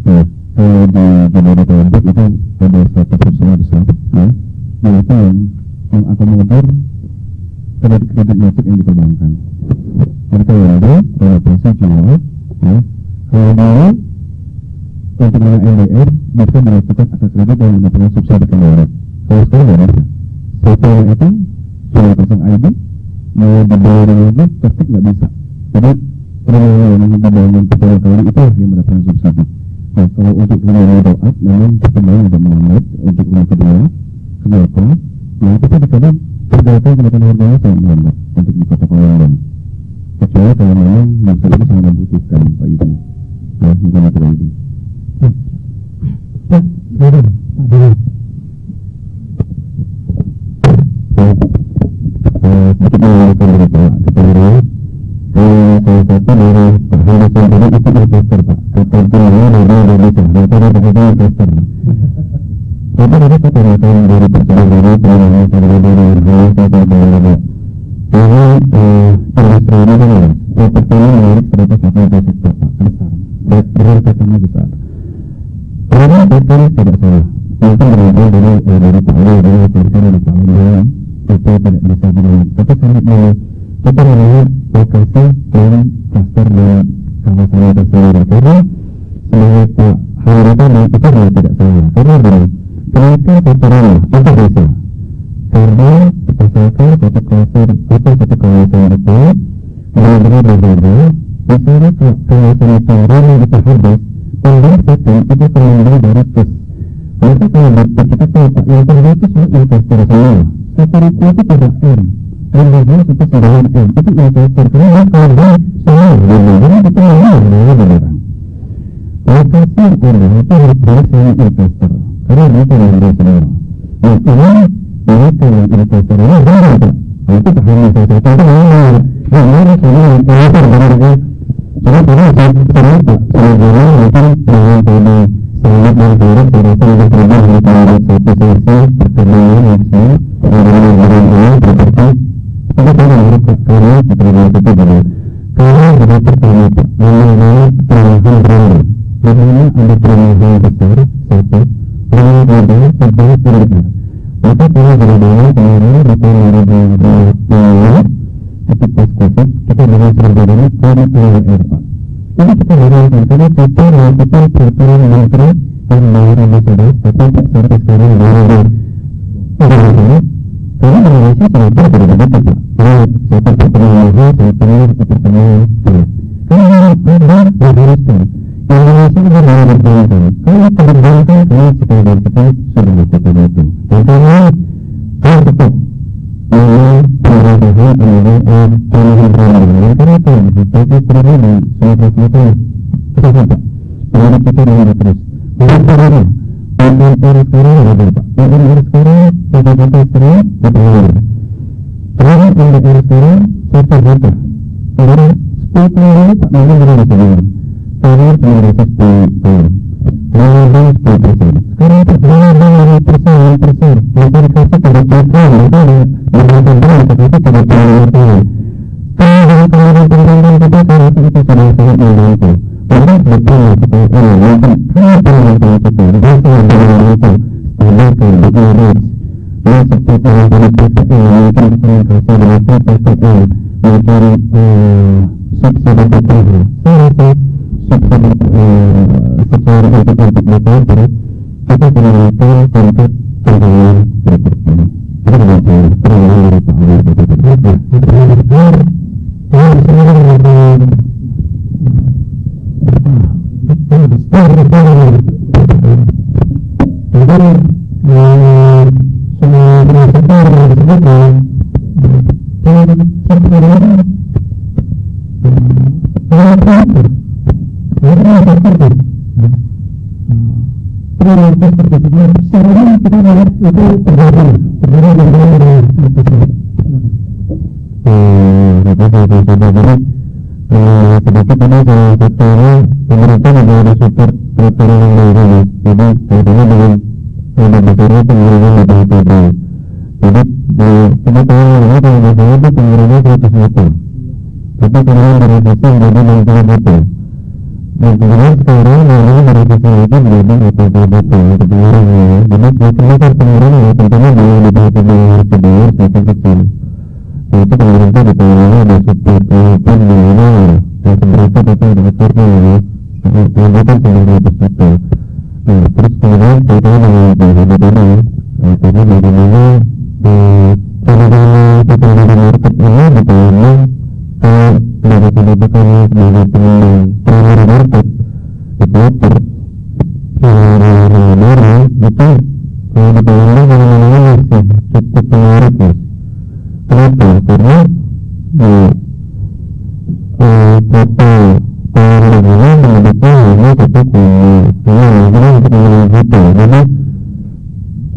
Nah, kalau di daerah Tabuk itu ada satu perusahaan besar, ya, yaitu yang akomodir kredit macet yang diperbankan. Mereka yang ada renovasi jual, ya. Kalau dulu untuk orang LDR bisa dilakukan atas kredit dan mendapatkan subsidi kembali. Kalau sekarang tidak bisa. Setelah itu sudah pasang ID, mau dibayar lagi pasti nggak bisa. Jadi rumah yang dibangun pertama kali itu yang mendapatkan subsidi. Nah, kalau untuk rumah yang doat memang perkembangan agak melambat untuk rumah kedua. Kenapa? Nah, kita dikadang pergerakan kenaikan harganya sangat melambat untuk di kota Palembang. Kecuali kalau memang masalah ini sangat membutuhkan Pak Yudi. Ya, mungkin itu Pak Yudi. Pak Dewi. Sedikit mengenalkan dari Pak Kepala salah satu dari Pak Henderson tadi itu investor Pak. Kepentingannya dari Indonesia, dari investor. Tapi dari kata-kata dari persoalan dari pengenalan dari ini industri ini kan ya, properti ini menarik 180 juta Pak, besar, berkatanya besar. Karena betul tidak salah, mungkin berbeda dari Palu, dari Afrika, dari Palembang, itu tidak bisa dilakukan. Tapi sangat kita melihat lokasi dan kluster dan kawasan itu sendiri. Karena sebagai Pak Hari tadi itu juga tidak salah. Karena begini, kenaikan kotoran itu bisa. Karena asalkan satu kawasan itu benar-benar berbeda. Misalnya kawasan itu ramai itu habis, penduduk setting itu terlambat dari kes. Maka kalau kita tahu Pak, yang terjadi itu semua investor semua. Satu ribu itu tidak M, rendahnya 1,9 M, itu investor. Karena kalau dia semua benar-benar kita mengambil beneran. Lokasi rendah itu harus dari investor, karena mereka mengambil semua. Nah ini mereka yang investor ini rendah Pak. itu paham saya itu benar. Ya ini semua itu benar. Jadi saya Pak sebenarnya mungkin dengan tadi sangat berharap pada saat terjadi di tahun satu sesi pertemuan yang saya orang-orang berarti kita berharap karena pertemuan itu benar. Karena dari pertama Pak mengenai perubahan beranda, bagaimana ada perubahan besar satu, perubahan kedua, kedua pendidikan. Maka kalau berbeda kemarin di tahun 2020 ketika COVID kita dengan sebenarnya karena PLR Pak. Ini kita bayangkan karena kita melakukan peraturan menteri yang baru disedot tapi sampai sekarang baru karena Indonesia ternyata tidak begitu Pak. Satu pertemuan saya pernah pertemuan karena ada diharuskan Indonesia baru berjalan. Kalau terberjalan karena kita sudah melakukan itu. Dan karena kalau tetap perubahan adalah perubahan beranda. Karena itu kita perlu di Sumatera Selatan kita Pak. Kalau kita dengan terus. Untuk sekarang PLR sekarang ada Pak. PLR sekarang kata-kata sekarang PLR. Kalau PLR sekarang satu juta. Kalau 10 tahun Pak mana boleh disebut. Sekarang cuma rasa 10 tahun. Menambah 10%. Sekarang itu menambah 5%. Maka dikasih pada PLR. Maka berapa-apa dikasih pada PLR. Kalau kemudian pemerintahan kita sekarang itu sudah sangat membantu. Karena betul kita mungkin kalau pemerintahan kita bisa dengan itu standarkan BIRIS seperti yang dari PPL mungkin kita kasih dengan PPL mungkin subsidi PPL saya rasa subsidi secara untuk BPL kita menggunakan kontak pembangunan berikutnya kita menggunakan pembangunan dari Pak Amir sedikit ini saya katakan pemerintah ada support peraturan yang baru jadi kaitannya dengan ada besarnya pengiriman di BPD jadi di pengetahuan ini kalau biasanya itu pengiriman 100 meter tapi kemudian direvisi menjadi 60 meter dan kemudian sekarang ini direvisi lagi menjadi 80 meter untuk pengiriman ya jadi semakin besar pengiriman ya tentunya biaya di BPD yang harus dibayar semakin kecil itu pemerintah di Thailand ada support pun di mana yang seberapa tapi ada aturnya ya pengambilan 900 juta terus kemudian kaitannya dengan BPD tadi karena dari mana penyelenggaraan market ini di Thailand kalau dari pendidikan sebagai primary market itu baru itu kalau di Thailand mana-mana masih cukup menarik ya. Kenapa? Karena kota Thailand ini memiliki hanya 1,5 untuk mengenai juta. Jadi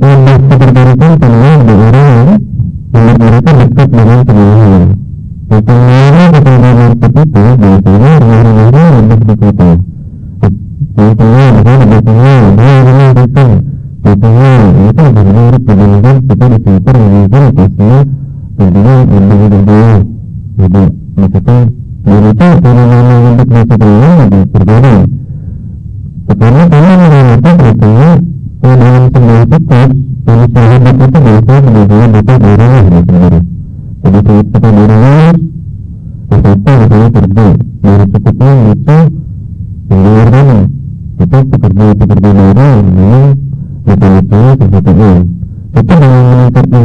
untuk ketertarikan Thailand daerah yang mereka dekat dengan Thailand. Thailand kepada market itu biasanya rumah-rumahnya lebih di kota. Biasanya biasanya itu itu lebih menarik dibandingkan kita di sekitar mungkin biasanya tentunya lebih jadi maksudnya dari itu fenomena untuk masyarakat lebih berbeda karena kami mengalami artinya dalam sebuah siklus manusia hidup itu biasanya menjadi betul daerah sendiri jadi kita daerah wisata misalnya kerja dari cukupnya itu yang daerah itu pekerja daerah yang memang betul-betul sesuatu itu dengan meningkatkan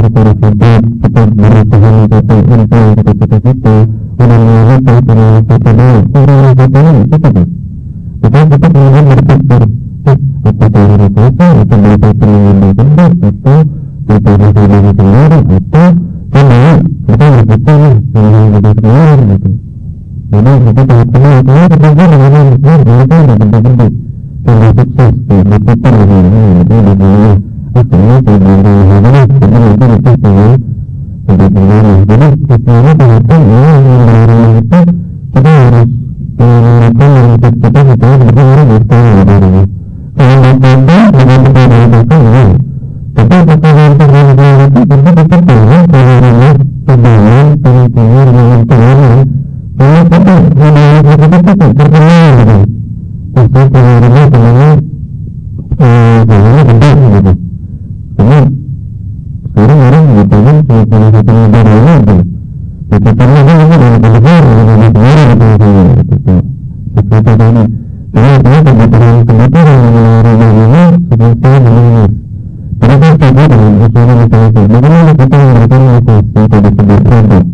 reparasi kita berusaha mencapai info yang kita udah melihat para wisata dulu para wisatanya itu tadi kita kemudian berpikir apa cara wisata atau wisata yang lebih gede atau wisata yang lebih sendiri atau karena kita berpikir yang lebih keluar gitu jadi kita tahap kenal kita dengan mereka ada gede-gede yang sukses di Twitter itu di dunia akhirnya kemudian itu tahu tidak boleh. Jadi istilahnya pengertian yang menerima itu kita harus menerapkan mindset kita supaya kita orang bersekolah dari ini. Kalau nggak ada, dengan kita melakukan ya. Tapi apakah yang terjadi itu tentu kita tahu kalau ini pegangan, penghitungan, penghitungan. Kalau kita menerima kita tetap terkenal gitu. Pasti pengaruhnya pengaruh pengaruhnya penting gitu. Karena sekarang orang bertanya cuma punya satu negara aja. Tetapi kan ini dari negara gitu. Seperti ini. Karena kebutuhan yang ini seperti ini. Karena kan kita dengan usaha itu, bagaimana kita memberikan inovasi pada sebuah produk?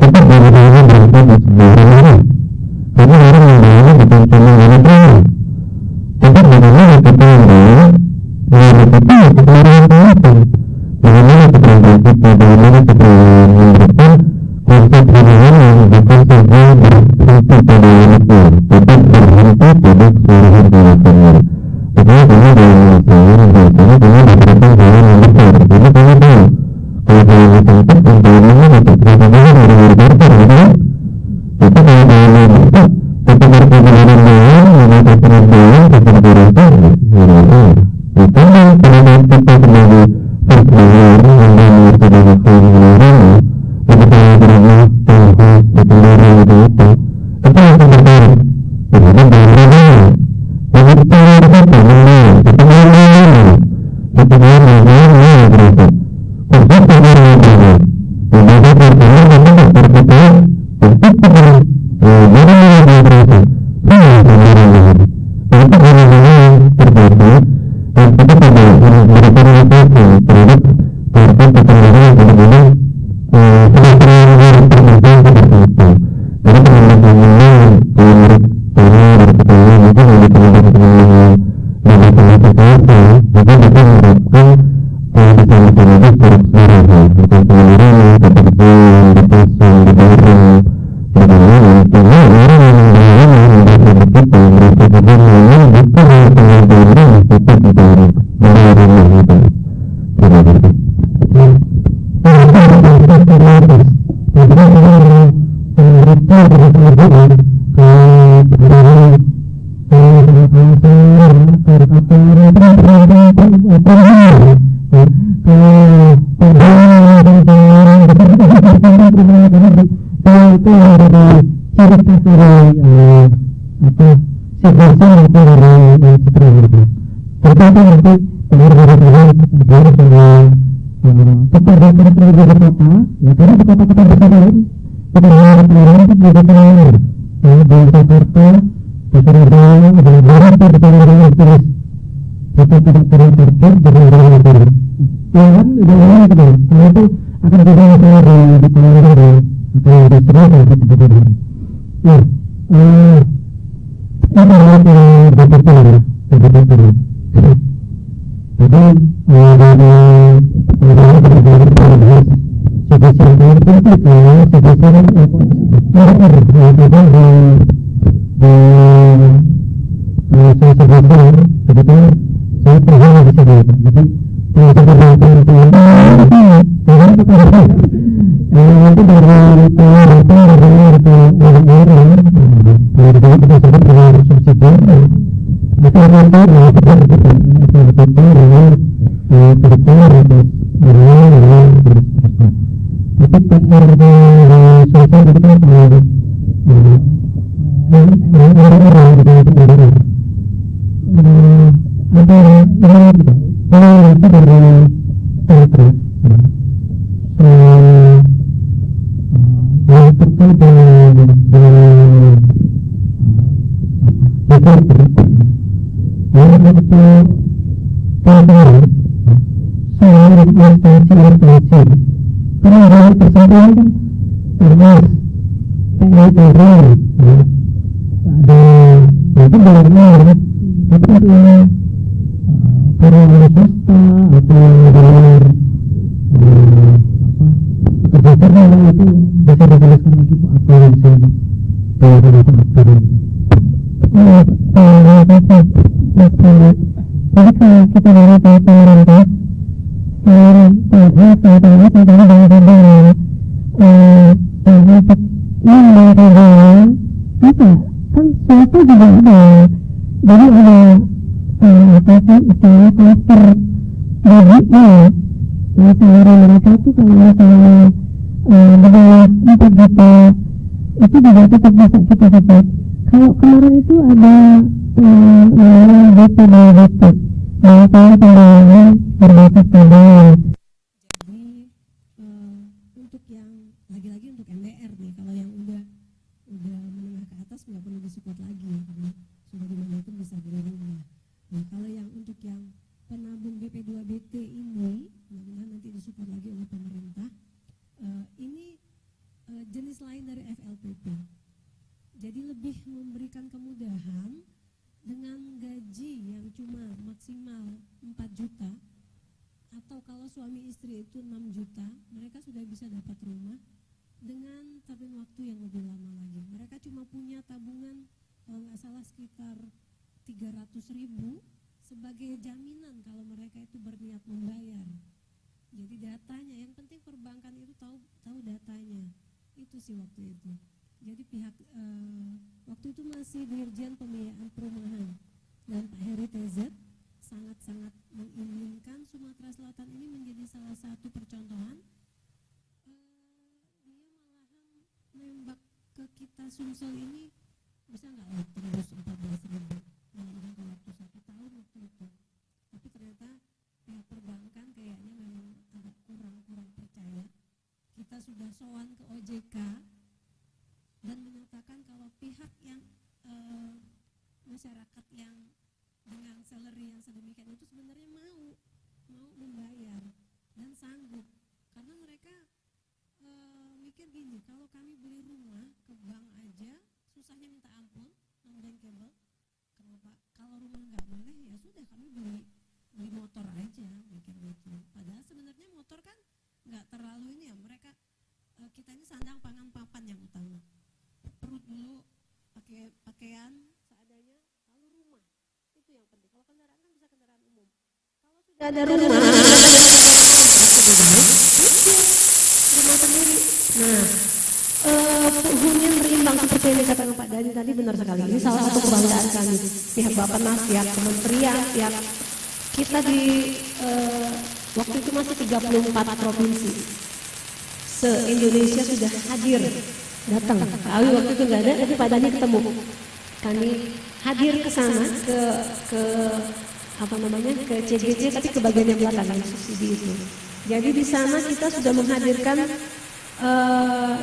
Tetap bagaimana berangkat di sebuah orang. Karena orang yang lain bukan cuma orang. Tetap bagaimana kita memberikan bagaimana kita bangkit, bagaimana kita memberikan konsep hubungan yang bukan saja berhenti pada itu, tapi berhenti pada keseluruhan kawasannya. Makanya kami dalam masalah biasanya kami diberikan jalan yang besar. Jadi kami tahu kalau jalan yang sempit dan jalan yang dapat terjadi dari berbarter, gitu kan? Tapi kalau jalan yang besar, tetap berkejalan jalan, mendapat penampilan, tetap berjalan, itu yang kalau kita sebagai persebagian yang dimulai sebagai keluarga untuk berjalan terus berjalan itu itu yang sebenarnya jadi berjalan jadi kita harus berjalan setelah berjalan berasa konsep berjalan berjalan berjalan berjalan berjalan untuk berjalan berasa semua berjalan untuk berjalan terjadi dan kita pada mereka terhadap partai pertandingan yang benar-benar seperti itu. Jadi teman-teman menurut saya dari pertanyaan mungkin ada teman-teman dari PKP, jadi kita mengharapkan bisa menjadi seluruh bukan seluruh tapi kecil, dipasang, dibareng, bagaimana karena orang yang merasa kita merasa bagaimana bukan hanya tetap dibareng dari itu. Terima kasih. Jadi kalau kita dari pemerintah contohnya dengan kabar untuk membayar bisa kan swasta juga ada, jadi ada apa sih istilahnya klaster gajinya. Nah, salary mereka tuh kalau misalnya di bawah 4 juta itu juga tetap bisa kita dapat. Kalau kemarin itu ada namanya BPDWT, bantuan pembayaran berbasis tabungan. Jadi untuk yang lagi-lagi untuk MBR nih, kalau yang udah menengah ke atas nggak perlu disupport lagi ya, karena sudah di mana itu bisa beli rumah. Nah, kalau yang untuk yang penabung BP2BT ini, mudah-mudahan nanti disupport lagi oleh pemerintah. Ini jenis lain dari FLPP. Jadi lebih memberikan kemudahan dengan gaji yang cuma maksimal 4 juta, atau kalau suami istri itu 6 juta, mereka sudah bisa dapat rumah dengan tabung waktu yang lebih lama lagi. Mereka cuma punya tabungan kalau nggak salah sekitar 300.000 sebagai jaminan kalau mereka itu berniat membayar. Jadi datanya, yang penting perbankan itu tahu datanya. Itu sih waktu itu. Jadi pihak waktu itu masih Dirjen Pembiayaan Perumahan dan Pak Heri TZ sangat-sangat menginginkan Sumatera Selatan ini menjadi salah satu percontohan. Dia malahan nembak ke kita Sumsel ini, bisa nggak tembus 14.000 dalam jangka waktu 1 tahun waktu itu. Tapi ternyata pihak perbankan kayaknya memang agak kurang percaya. Kita sudah sowan ke OJK dan menyatakan kalau pihak yang masyarakat yang dengan salary yang sedemikian itu sebenarnya mau membayar dan sanggup, karena mereka mikir gini, kalau kami beli rumah ke bank aja susahnya minta ampun, non-bankable. Kenapa? Kalau rumah nggak boleh ya sudah kami beli motor aja, mikir gitu. Padahal sebenarnya motor kan nggak terlalu ini ya, mereka kita ini sandang pangan papan yang utama. Perut dulu, pakai pakaian seadanya, lalu rumah itu yang penting. Kalau kendaraan kan bisa kendaraan umum. Kalau sudah ada rumah, hunian berimbang seperti yang dikatakan Pak Dhani tadi benar sekali. Ini salah satu kebanggaan kami, pihak Bappenas, pihak kementerian, pihak kita di waktu itu masih 34 provinsi se-Indonesia sudah hadir datang. Kami waktu itu nggak ada, tapi Pak Dhani ketemu. Kami hadir ke sana, ke apa namanya, ke CGC, tapi ke bagian yang belakang yang subsidi itu. Jadi di sana kita sudah menghadirkan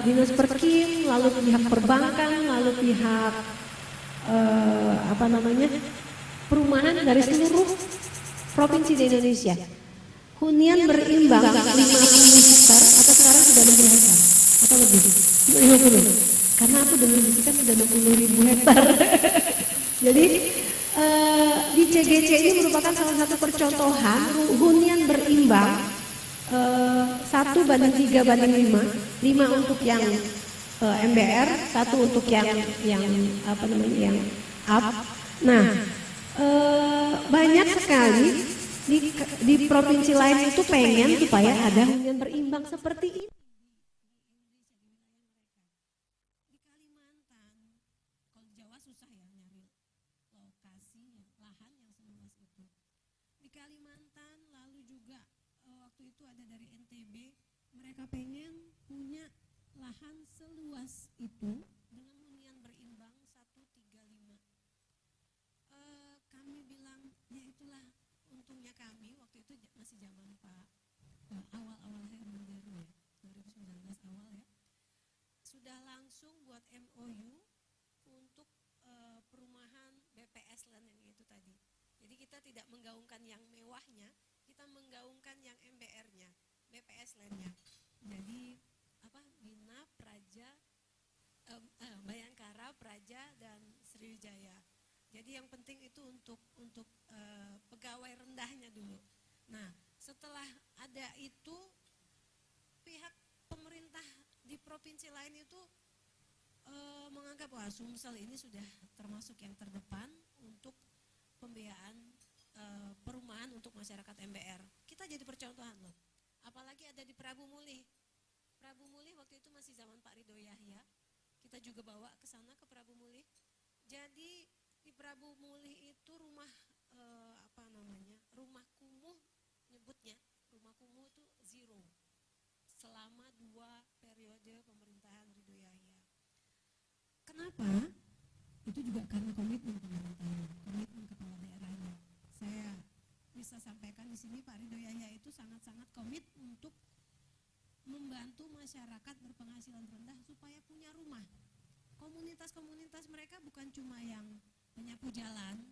dinas perkim, lalu pihak perbankan, lalu pihak apa namanya, perumahan dari seluruh provinsi di Indonesia. Hunian berimbang 50 hektar atau sekarang sudah 60 hektar atau lebih 50, karena aku dengar kan sudah 60.000 hektar. Jadi di CGC ini merupakan salah satu percontohan hunian berimbang 1:3:5, 5 untuk yang MBR, 1 untuk yang apa namanya, yang up. Nah, banyak sekali di provinsi lain itu pengen supaya ada hunian berimbang seperti ini. Di Kalimantan, kalau di Jawa susah ya nyari lokasi lahan yang seluas itu. Di Kalimantan, lalu juga waktu itu ada dari NTB, mereka pengen punya lahan seluas itu dengan hunian berimbang 1:3:5. Kami bilang ya itulah untungnya kami waktu itu masih zaman Pak awal-awal Herman Deru ya, 2019 awal ya, sudah langsung buat MOU untuk perumahan BPS Land yang itu tadi. Jadi kita tidak menggaungkan yang mewahnya, kita menggaungkan yang MBR-nya, BPS Land-nya. Jadi apa, Bina, Praja, Bayangkara, Praja dan Sriwijaya. Jadi yang penting itu untuk pegawai rendahnya dulu. Nah, setelah ada itu, pihak pemerintah di provinsi lain itu menganggap wah Sumsel ini sudah termasuk yang terdepan untuk pembiayaan perumahan untuk masyarakat MBR. Kita jadi percontohan loh. apalagi ada di Prabu Mulih. Prabu Mulih waktu itu masih zaman Pak Ridho Yahya. Kita juga bawa ke sana ke Prabu Mulih. Jadi di Prabu Mulih itu rumah rumah kumuh nyebutnya. Rumah kumuh itu zero selama 2 periode pemerintahan Ridho Yahya. Kenapa? Itu juga karena komitmen pemerintahnya, komitmen kepala daerahnya. Saya bisa sampaikan di sini Pak Ridho Yahya itu sangat-sangat komit untuk membantu masyarakat berpenghasilan rendah supaya punya rumah. Komunitas-komunitas mereka bukan cuma yang penyapu jalan,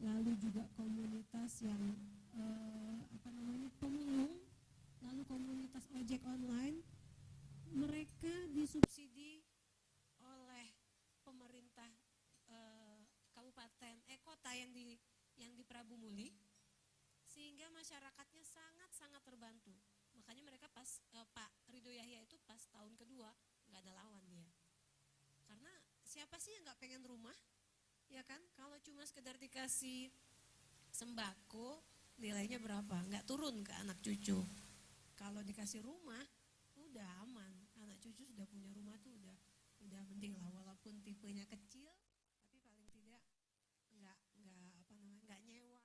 lalu juga komunitas yang pemulung, lalu komunitas ojek online. Mereka disubsidi oleh pemerintah kabupaten kota yang di Prabu Mulih, sehingga masyarakatnya sangat-sangat terbantu. Makanya mereka pas Pak Ridho Yahya itu pas tahun kedua nggak ada lawan dia. Karena siapa sih yang nggak pengen rumah, ya kan? Kalau cuma sekedar dikasih sembako, nilainya berapa? Nggak turun ke anak cucu. Kalau dikasih rumah, udah aman. Anak cucu sudah punya rumah tuh udah mending lah, walaupun tipenya kecil, tapi paling tidak nggak nyewa.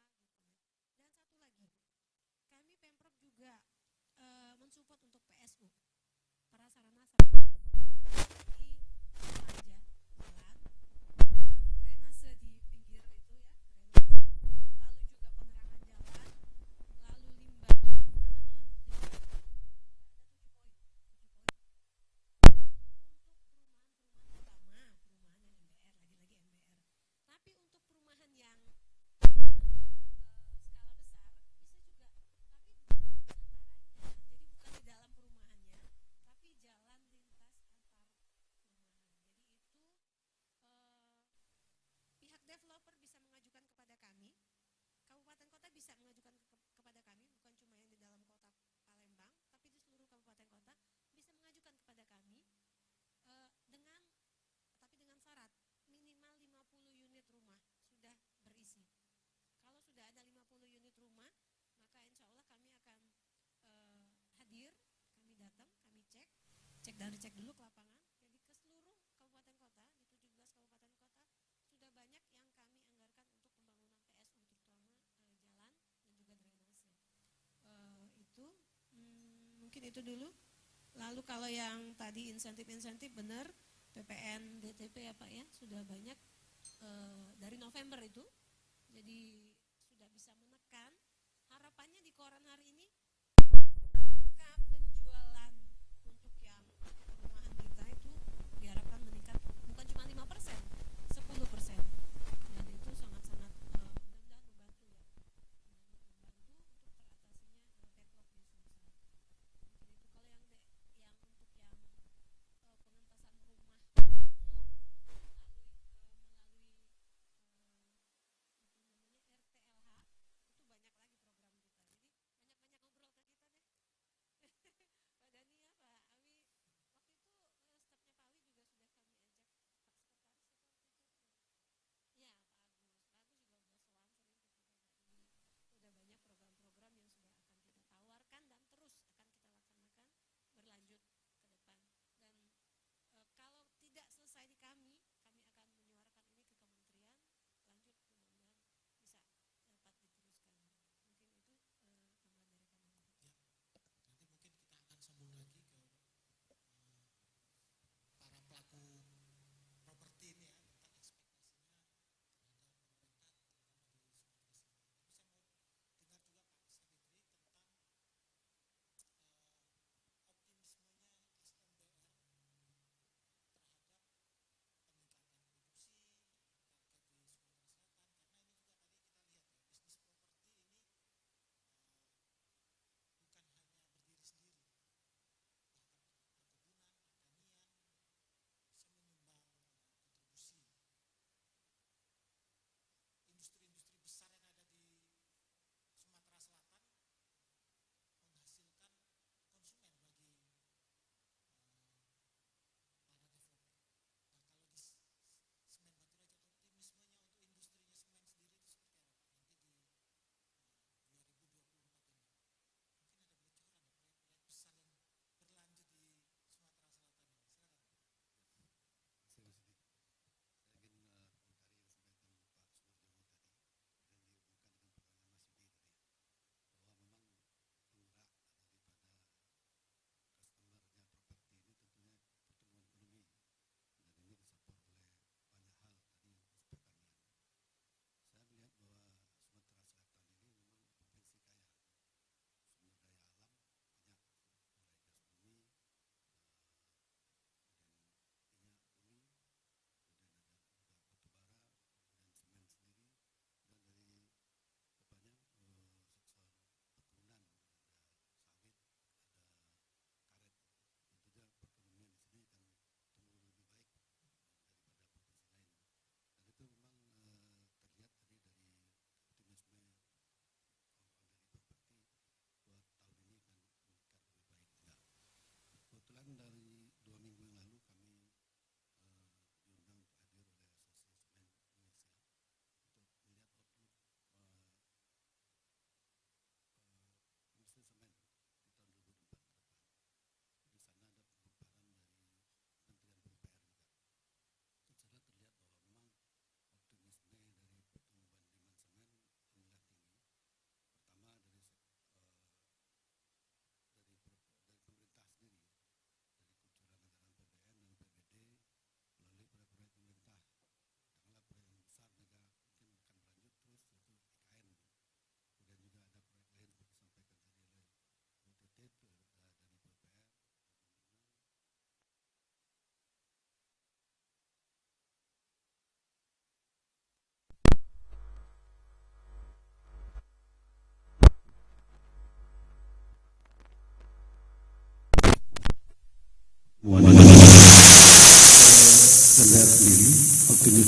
Dan satu lagi, kami Pemprov juga mensupport untuk PSU, prasarana di aja jalan, drainase di pinggir itu ya, drainase, lalu juga penerangan jalan, lalu limbah, penanganan limbah, ada 7 poin untuk perumahan-perumahan utama, perumahan yang MBR, lagi-lagi MBR. Tapi untuk perumahan yang skala besar bisa juga, tapi di jalan antaranya. Jadi bukan di dalam perumahannya, tapi jalan lintas antar perumahan. Jadi itu pihak developer bisa mengajukan kepada kami, kabupaten kota bisa mengajukan kepada kami, bukan cuma yang di dalam kota Palembang, tapi di seluruh kabupaten kota bisa mengajukan kepada kami dengan syarat minimal 50 unit rumah sudah berisi. Kalau sudah ada 50 unit rumah, maka insya Allah kami akan hadir, kami datang, kami cek dulu ke lapangan. Jadi ke seluruh kabupaten kota, di 17 kabupaten kota sudah banyak yang kami anggarkan untuk pembangunan PSU, terutama jalan dan juga drainase. Itu mungkin itu dulu. Lalu kalau yang tadi insentif benar, PPN DTP ya Pak ya, sudah banyak dari November itu, jadi sudah bisa menekan. Harapannya di koran hari ini angka penjualan untuk yang perumahan kita itu diharapkan meningkat bukan cuma 5%, 10%. Dan itu sangat-sangat mudah-mudahan membantu ya, membantu untuk teratasinya backlog di Sumsel. Mungkin itu kalau yang untuk yang pengentasan rumah melalui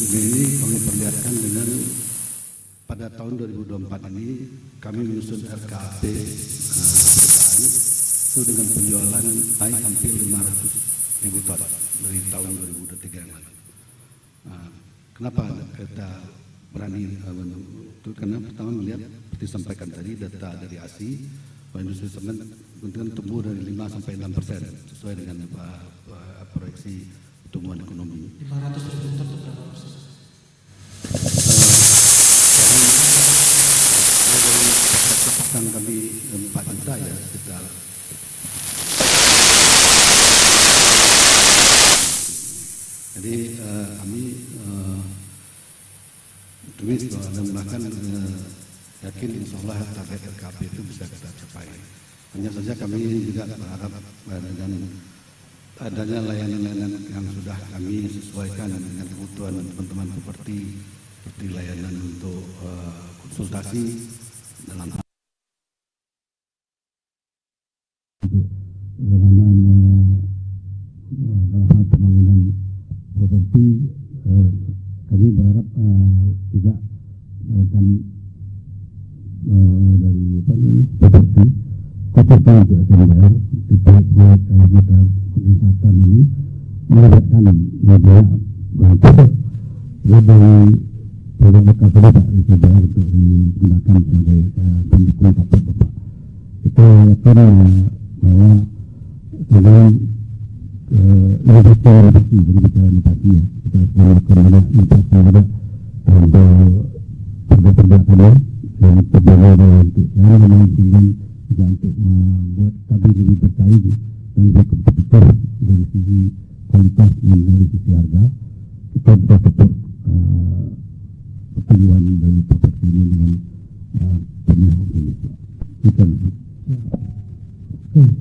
ini kami perlihatkan dengan pada tahun 2024 ini kami menyusun RKAP itu dengan penjualan naik hampir 500.000 ton dari tahun 2023 yang lalu. Kenapa kita berani itu? Karena pertama melihat seperti disampaikan tadi data dari ASI bahwa industri semen kemudian tumbuh dari 5 sampai 6% sesuai dengan proyeksi pertumbuhan ekonomi. 500.000 ton itu berapa persen? Yang kami 4 juta ya sekitar. Jadi kami optimis bahkan yakin insya Allah target RKP itu bisa kita capai. Hanya saja kami juga berharap dengan adanya layanan-layanan yang sudah kami sesuaikan dengan kebutuhan teman-teman seperti layanan untuk konsultasi dalam hal pembangunan properti. Kami berharap juga dan dari properti juga DPR proyek modal wisata ini melibatkan media dari program KPD Pak DPR untuk digunakan sebagai pendukung KPD Bapak. Kita yakin bahwa dengan inovasi jadi bicara inovasi ya, kita melakukan banyak inovasi juga untuk pergerakannya yang terjaga untuk yang memungkinkan juga untuk membuat kami lebih bersaing dan lebih kompetitif dari sisi kualitas dan dari sisi harga. Kita bisa support pertumbuhan dari properti ini dengan penuh Indonesia.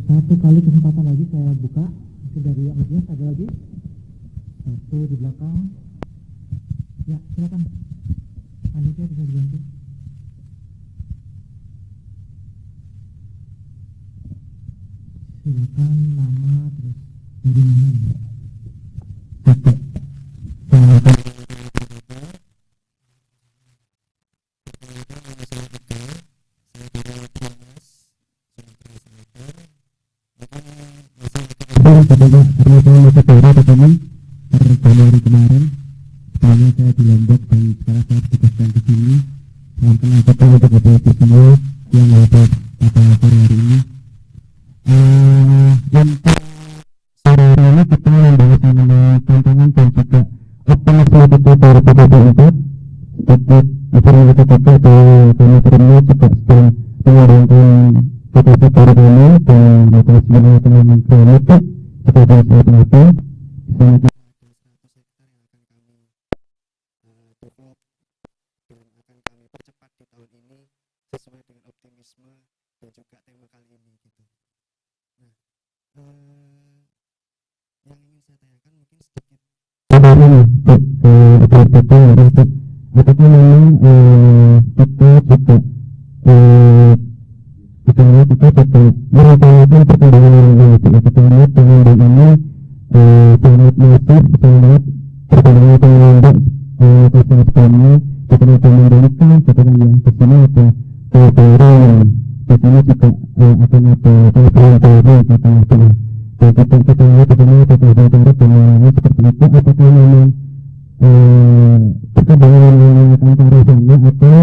Satu kali kesempatan lagi saya buka dari audiens, ada lagi satu di belakang ya, silakan panitia bisa dibantu. Silakan nama terus dari mana ya? Januari kemarin, sebelumnya saya di Lombok dan sekarang saya ditugaskan di sini. Salam kenal betul untuk beberapa semua yang ada pada sore hari ini. Untuk sore hari ini kita membahas mengenai tantangan dan juga optimisme kita dari PPP seperti informasi kita atau firmnya juga sedang mengadakan potensi baru ini dan lokasi wilayah pengembangan klimatik sebagai salah satu sangat sesuai dengan optimisme dan juga tema kali ini gitu. Nah, yang ingin saya tanyakan mungkin sedikit. Apakah memang kita juga merencanakan perkembangan yang kita lihat pengembangan ini sangat masif, sangat perkembangan pengembangan fasilitas kami kita memberikan sekarang ya di sini ada yang di sini juga akan ada program baru kita dan kita lihat di sini ada program baru seperti itu. Apakah memang perkembangan yang akan ke arah sana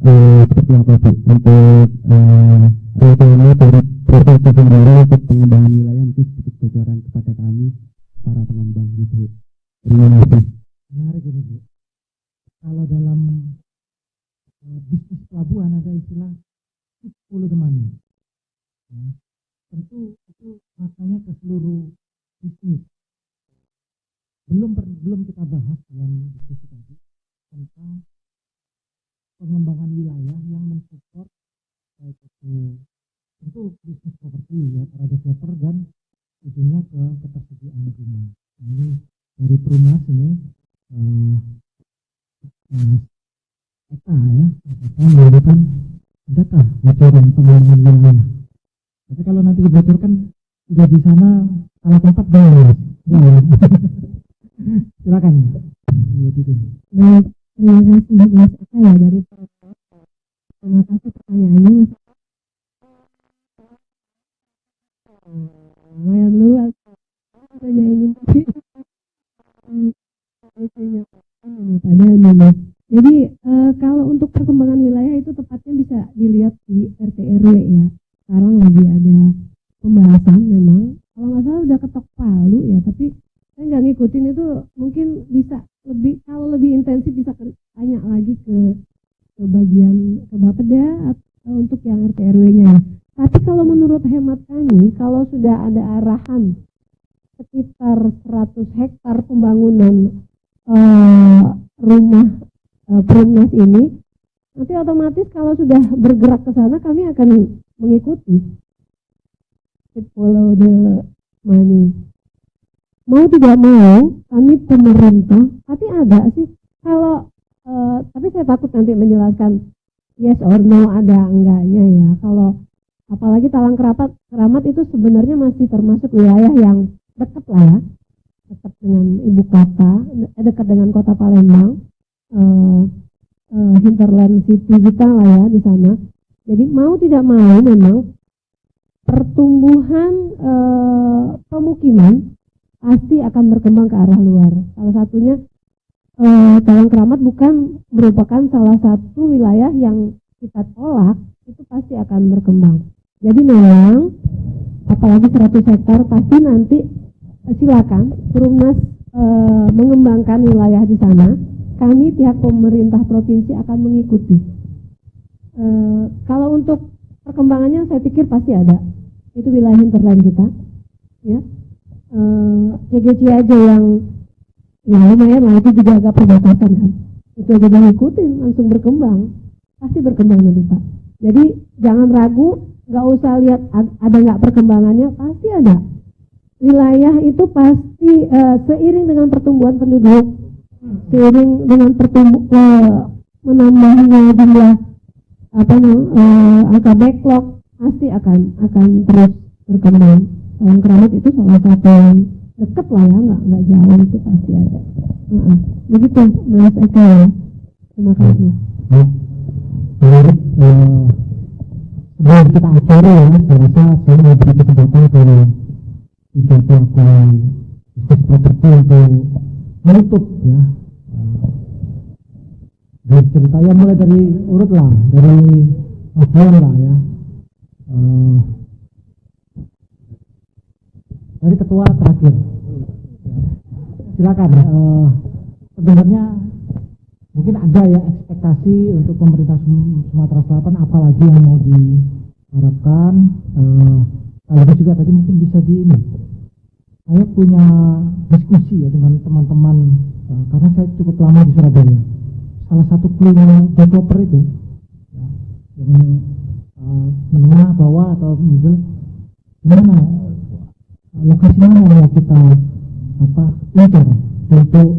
atau seperti apa Bu untuk rencana dari provinsi sendiri untuk pengembangan wilayah, mungkin sedikit bocoran kepada kami para pengembang gitu. Terima kasih. Menarik ini Bu. Kalau dalam bisnis pelabuhan ada istilah keep follow the money. Ya, tentu itu maknanya ke seluruh bisnis. Belum kita bahas dalam diskusi tadi tentang pengembangan wilayah yang mensupport baik itu tentu bisnis properti ya, para developer dan ujungnya ke ketersediaan rumah. Nah, ini dari Perumas ini kita ya, kita menggunakan data bocoran pengembangan wilayah. Tapi kalau nanti dibocorkan sudah di sana salah tempat ya. Silakan. Bu Titin. Baik, terima kasih Mas Eka ya dari Prof. Terima kasih pertanyaannya Mas. Lumayan luas. Tanya ini tapi pada Mas. Jadi kalau untuk perkembangan wilayah itu tepatnya bisa dilihat di RT RW ya. Sekarang lagi ada pembahasan memang. Kalau nggak salah udah ketok palu ya, tapi saya nggak ngikutin itu. Mungkin bisa lebih, kalau lebih intensif bisa tanya lagi ke bagian ke Bapeda atau untuk yang RT RW-nya ya. Tapi kalau menurut hemat kami, kalau sudah ada arahan sekitar 100 hektar pembangunan rumah Perumnas ini, nanti otomatis kalau sudah bergerak ke sana kami akan mengikuti. Follow the money. Mau tidak mau, kami pemerintah, tapi ada sih kalau tapi saya takut nanti menjelaskan yes or no ada enggaknya ya. Kalau apalagi Talang Keramat itu sebenarnya masih termasuk wilayah yang dekat lah ya, dekat dengan ibu kota, dekat dengan kota Palembang, hinterland city kita lah ya di sana. Jadi mau tidak mau memang pertumbuhan pemukiman pasti akan berkembang ke arah luar. Salah satunya Talang Keramat bukan merupakan salah satu wilayah yang kita tolak, itu pasti akan berkembang. Jadi memang apalagi 100 hektar pasti nanti silakan Perumnas mengembangkan wilayah di sana. Kami pihak pemerintah provinsi akan mengikuti. Kalau untuk perkembangannya saya pikir pasti ada. Itu wilayah hinterland kita, ya. CGC aja yang ya lumayan lah, itu juga agak perbatasan kan. Itu aja ngikutin langsung berkembang, pasti berkembang nanti Pak. Jadi jangan ragu, nggak usah lihat ada nggak perkembangannya, pasti ada. Wilayah itu pasti seiring dengan pertumbuhan penduduk, seiring dengan menambahnya jumlah angka backlog, pasti akan terus berkembang. Talang Keramat itu salah satu yang dekat lah ya, nggak jauh, itu pasti ada. Begitu Mas Eka ya. Terima kasih. Sebelum kita akhiri ya, saya rasa saya mau beri kesempatan ke 3 pelaku bisnis properti untuk menutup ya. Dari cerita ya, mulai dari urut lah, dari Afian lah ya. Dari ketua terakhir. Silakan. Sebenarnya mungkin ada ya ekspektasi untuk pemerintah Sumatera Selatan, apalagi yang mau diharapkan. Kalau juga tadi mungkin bisa saya punya diskusi ya dengan teman-teman, karena saya cukup lama di Surabaya. Salah satu clue developer itu ya, yang menengah, bawah atau middle, gimana lokasi mana yang mau kita incar untuk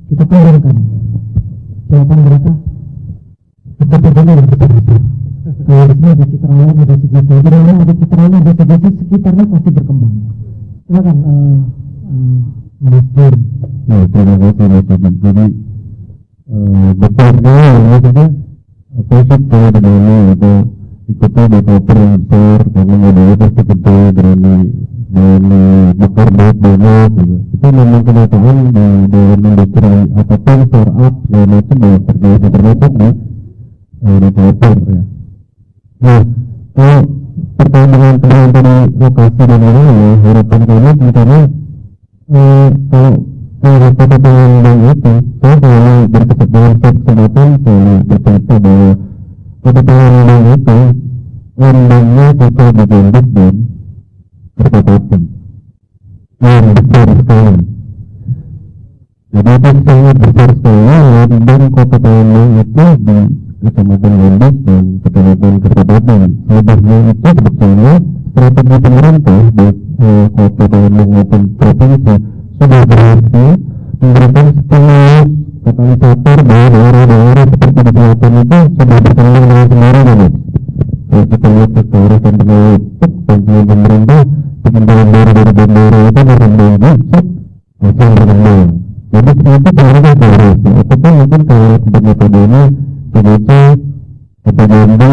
kita kembangkan. Jawaban mereka kita berbeda yang besar-besar. Kalau di sini ada Citraland, ada CGC, di mana ada Citraland, ada CGC, sekitarnya pasti berkembang. Silakan Mas Jun. Ya, terima kasih Mas Jun. Jadi betul sekali ya, maksudnya positif kalau berani atau ikuti developer yang besar, karena modalnya pasti gede, berani bakar banyak gitu. Itu memang kenyataan di dalam industri apapun, startup segala macam ya, termasuk di developer ya. Nah, kalau terkait dengan tadi lokasi dan lain-lain ya, harapan kami misalnya kalau kota Palembang itu, saya selalu berkesempatan selalu bercerita bahwa kota Palembang itu lambangnya kota Bugambus dan Kertapati yang besar sekali. Jadi itu sangat besar sekali. Dan kota Palembang itu di Kecamatan Gambus dan Kecamatan Kertapati. Selebihnya itu sebetulnya strategi pemerintah baik kota Palembang maupun provinsi sudah berhasil memberikan stimulus katalisator bahwa daerah-daerah seperti di selatan itu sudah berkembang dengan sendirinya. Kalau kita lihat ke arah Sentinel dan pemerintah bikin jalan baru dari bandara itu berkembang, hasil berkembang. Jadi itu pemerintah harus PDC, PPJMD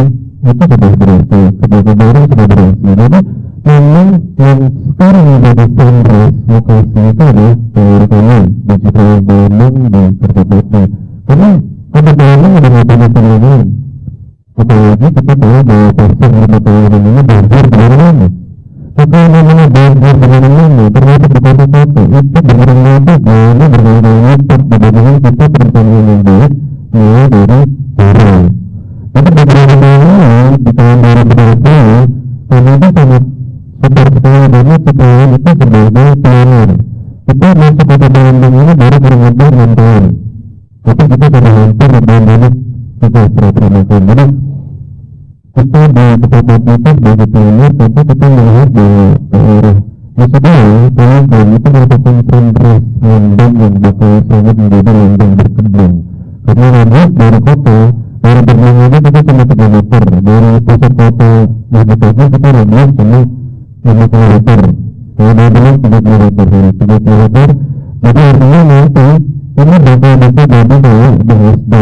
itu sudah berhasil, kedua-duanya sudah berhasil. Jadi memang yang sekarang menjadi sunrise lokasi itu adalah PRTN Digital Bandung di Kertapati. Karena ada Bandung ada macam-macam lagi. Apalagi kita tahu bahwa pasar Kertapati ini banjir di mana-mana. Maka namanya banjir di mana-mana, ternyata di kota-kota itu benar-benar ini benar-benar dibandingkan kita perencanaan yang baik mulai dari daerah. Jadi bagaimana di tahun 2020 kami itu sangat super sekali karena kita itu sebagai pionir. Kita masuk kota Bandung ini baru kurang lebih 6 tahun, tapi kita sudah hampir banyak kita serah-serahkan. Jadi kita di Kertapati itu sebagai pionir, tapi kita melihat bahwa daerah Maksudnya Bandung itu merupakan sunrise Bandung yang bakal sangat menjadi Bandung berkembang. Karena radius dari kota dari Bandung ini kita cuma 3 meter, dari pusat kota Jakarta kita radius cuma 5 km. Kalau dari Bandung 3 km, jadi artinya nanti ini bakal bisa jadi kayak BSD.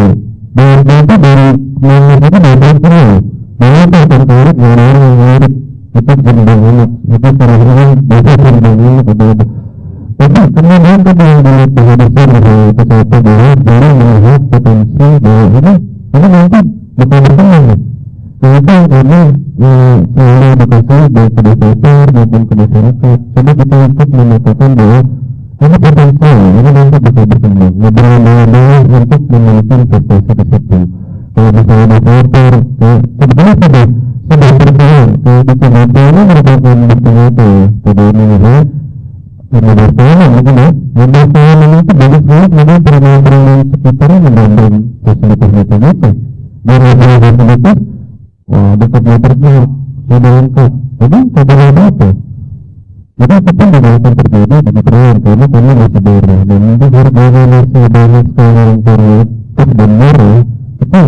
BSD itu dari mana itu dari Pulau. Mana itu tertarik dari orang yang mirip. Itu cenderung enak, itu sering-sering bisa cenderung enak ada. Tapi kemudian kita yang melihat bahwa besar dari kesehatan bahwa jarang melihat potensi bahwa ini nanti bakal berkembang. Kenapa? Karena selalu edukasi baik ke developer maupun ke masyarakat. Coba kita ikut menyatakan bahwa ini potensial, ini nanti bakal berkembang. Ngobrol-ngobrol untuk memiliki investasi di situ. Kalau misalnya developer, sebetulnya sudah berjalan ke Jakarta ini merupakan bukti nyata ya. Pada ini ya, Jakarta mungkin ya, Jakarta itu banyak sekali kemudian perumahan-perumahan sekitarnya membanding fasilitas macam-macam. Dari fasilitas, wah dekat meternya sudah lengkap. Jadi tidak ada apa. Jadi kita tidak akan terjadi di perumahan karena kami masih daerah dan itu harganya masih banyak sekali yang terlihat dan murah. Itu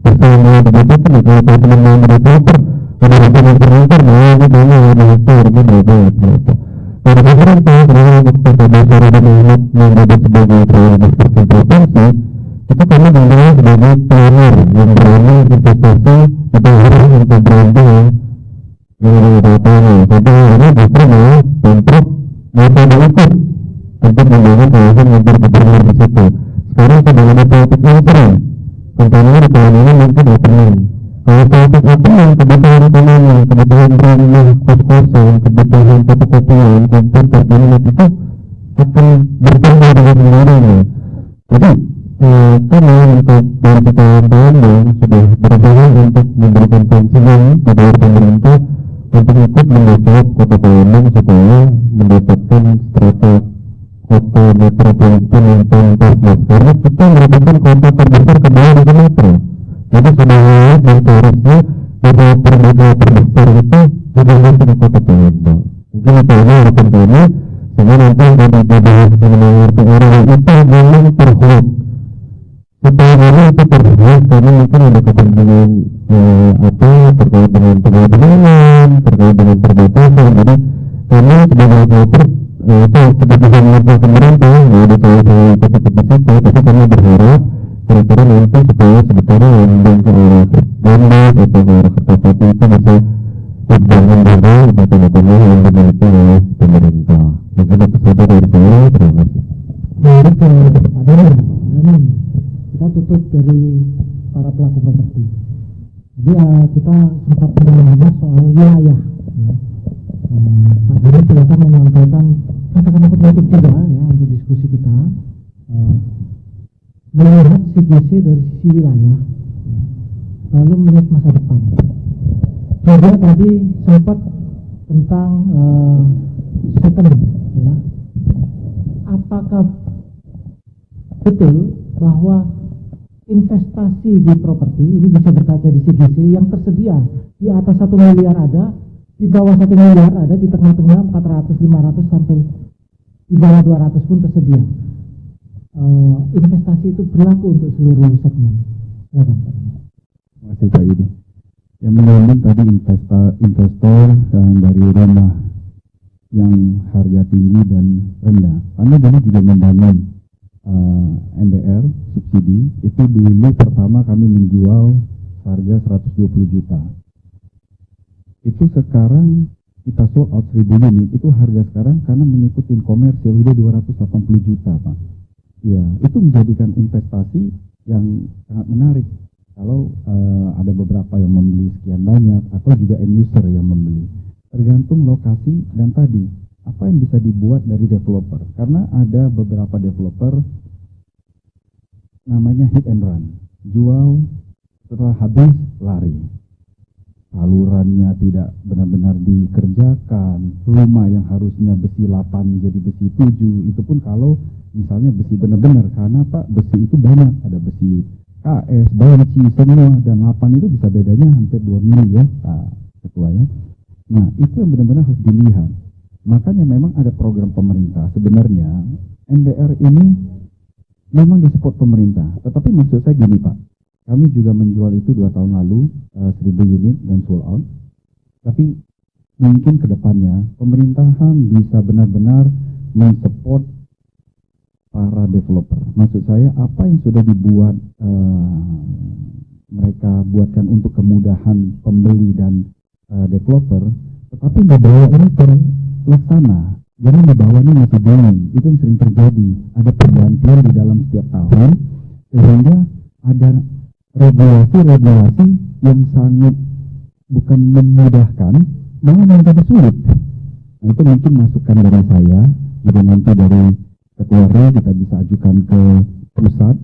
bersama dengan itu kalau teman-teman developer ada rencana terlantar bahwa ini banyak ada hasil ini berapa. Pada sasaran saya sebenarnya untuk Kota Besar dan Muhammad menjadi sebagai prioritas provinsi, itu kami mengenal sebagai pionir yang berani investasi di daerah untuk beruntung yang datanya. Pada ini justru malah Pemprov metode ikut untuk membangun kawasan yang bergubernur di situ. Sekarang sedang ada politik yang sering. Contohnya di tahun ini mungkin opening. Kalau politik opening, kebutuhan ekonomi, kebutuhan rumah, kos-kosan, kebutuhan fotokopian, komputer, internet itu akan bertambah dengan sendirinya. Jadi kami untuk dari Bandung sudah berusaha untuk memberikan pensiun pada pemerintah untuk ikut mendevelop kota Bandung supaya mendapatkan strata kota metropolitan yang tuntas, karena kita merupakan kota terbesar kedua di Sumatera. Jadi sudah lihat dan seharusnya developer besar itu sudah masuk di kota Bandung. Mungkin itu ini harapan kami, sehingga nanti dari dibahas mengenai orang itu memang terhubung. Setelah ini itu terhubung karena mungkin ada kepentingan terkait dengan pengadilan, terkait dengan perbatasan. Jadi kami sebagai developer itu keputusan mutlak pemerintah ya ada saya ikut di situ, tapi kami berharap kira-kira nanti supaya sebetulnya landing ke arah Bandung atau ke arah Kertapati itu bisa dibangun dulu betul-betulnya yang dimiliki oleh pemerintah. Mungkin itu saja dari saya, terima kasih. Mari ke Pak Daniel. Kita tutup dari para pelaku properti. Jadi kita sempat mengenai soal wilayah. Ya. Pak Daniel silakan menyampaikan kata-kata penutup juga ya untuk diskusi kita. Melihat situasi dari sisi wilayah, lalu melihat masa depan. Juga tadi sempat tentang second, ya. Apakah betul bahwa investasi di properti ini bisa berkaca di CGC yang tersedia di atas 1 miliar ada, di bawah 1 miliar ada, di tengah-tengah 400, 500 sampai di bawah 200 pun tersedia. Investasi itu berlaku untuk seluruh segmen. Silakan Pak. Terima kasih Pak Yudi. Yang menarik tadi investor dari rumah yang harga tinggi dan rendah. Kami dulu juga membangun MBR subsidi itu dulu pertama kami menjual harga 120 juta. Itu sekarang kita sold out 1000 unit, itu harga sekarang karena mengikuti komersil udah 280 juta Pak. Ya, itu menjadikan investasi yang sangat menarik. Kalau ada beberapa yang membeli sekian banyak atau juga end user yang membeli. Tergantung lokasi dan tadi apa yang bisa dibuat dari developer. Karena ada beberapa developer namanya hit and run. Jual setelah habis lari. Salurannya tidak benar-benar dikerjakan, rumah yang harusnya besi 8 jadi besi 7, itu pun kalau misalnya besi benar-benar, karena Pak besi itu banyak, ada besi KS, banci, semua, dan 8 itu bisa bedanya hampir 2 mili ya Pak Ketua ya. Nah itu yang benar-benar harus dilihat, makanya memang ada program pemerintah, sebenarnya MBR ini memang disupport pemerintah, tetapi maksud saya gini Pak, kami juga menjual itu 2 tahun lalu 1000 unit dan sold out. Tapi mungkin ke depannya pemerintahan bisa benar-benar mensupport para developer. Maksud saya apa yang sudah dibuat mereka buatkan untuk kemudahan pembeli dan developer, tetapi dibawa ini terlaksana. Jangan dibawanya masih bingung. Itu yang sering terjadi. Ada pergantian di dalam setiap tahun sehingga ada regulasi-regulasi yang sangat bukan memudahkan, malah menjadi sulit. Nah itu mungkin masukan dari saya, juga nanti dari ketua RI kita bisa ajukan ke pusat.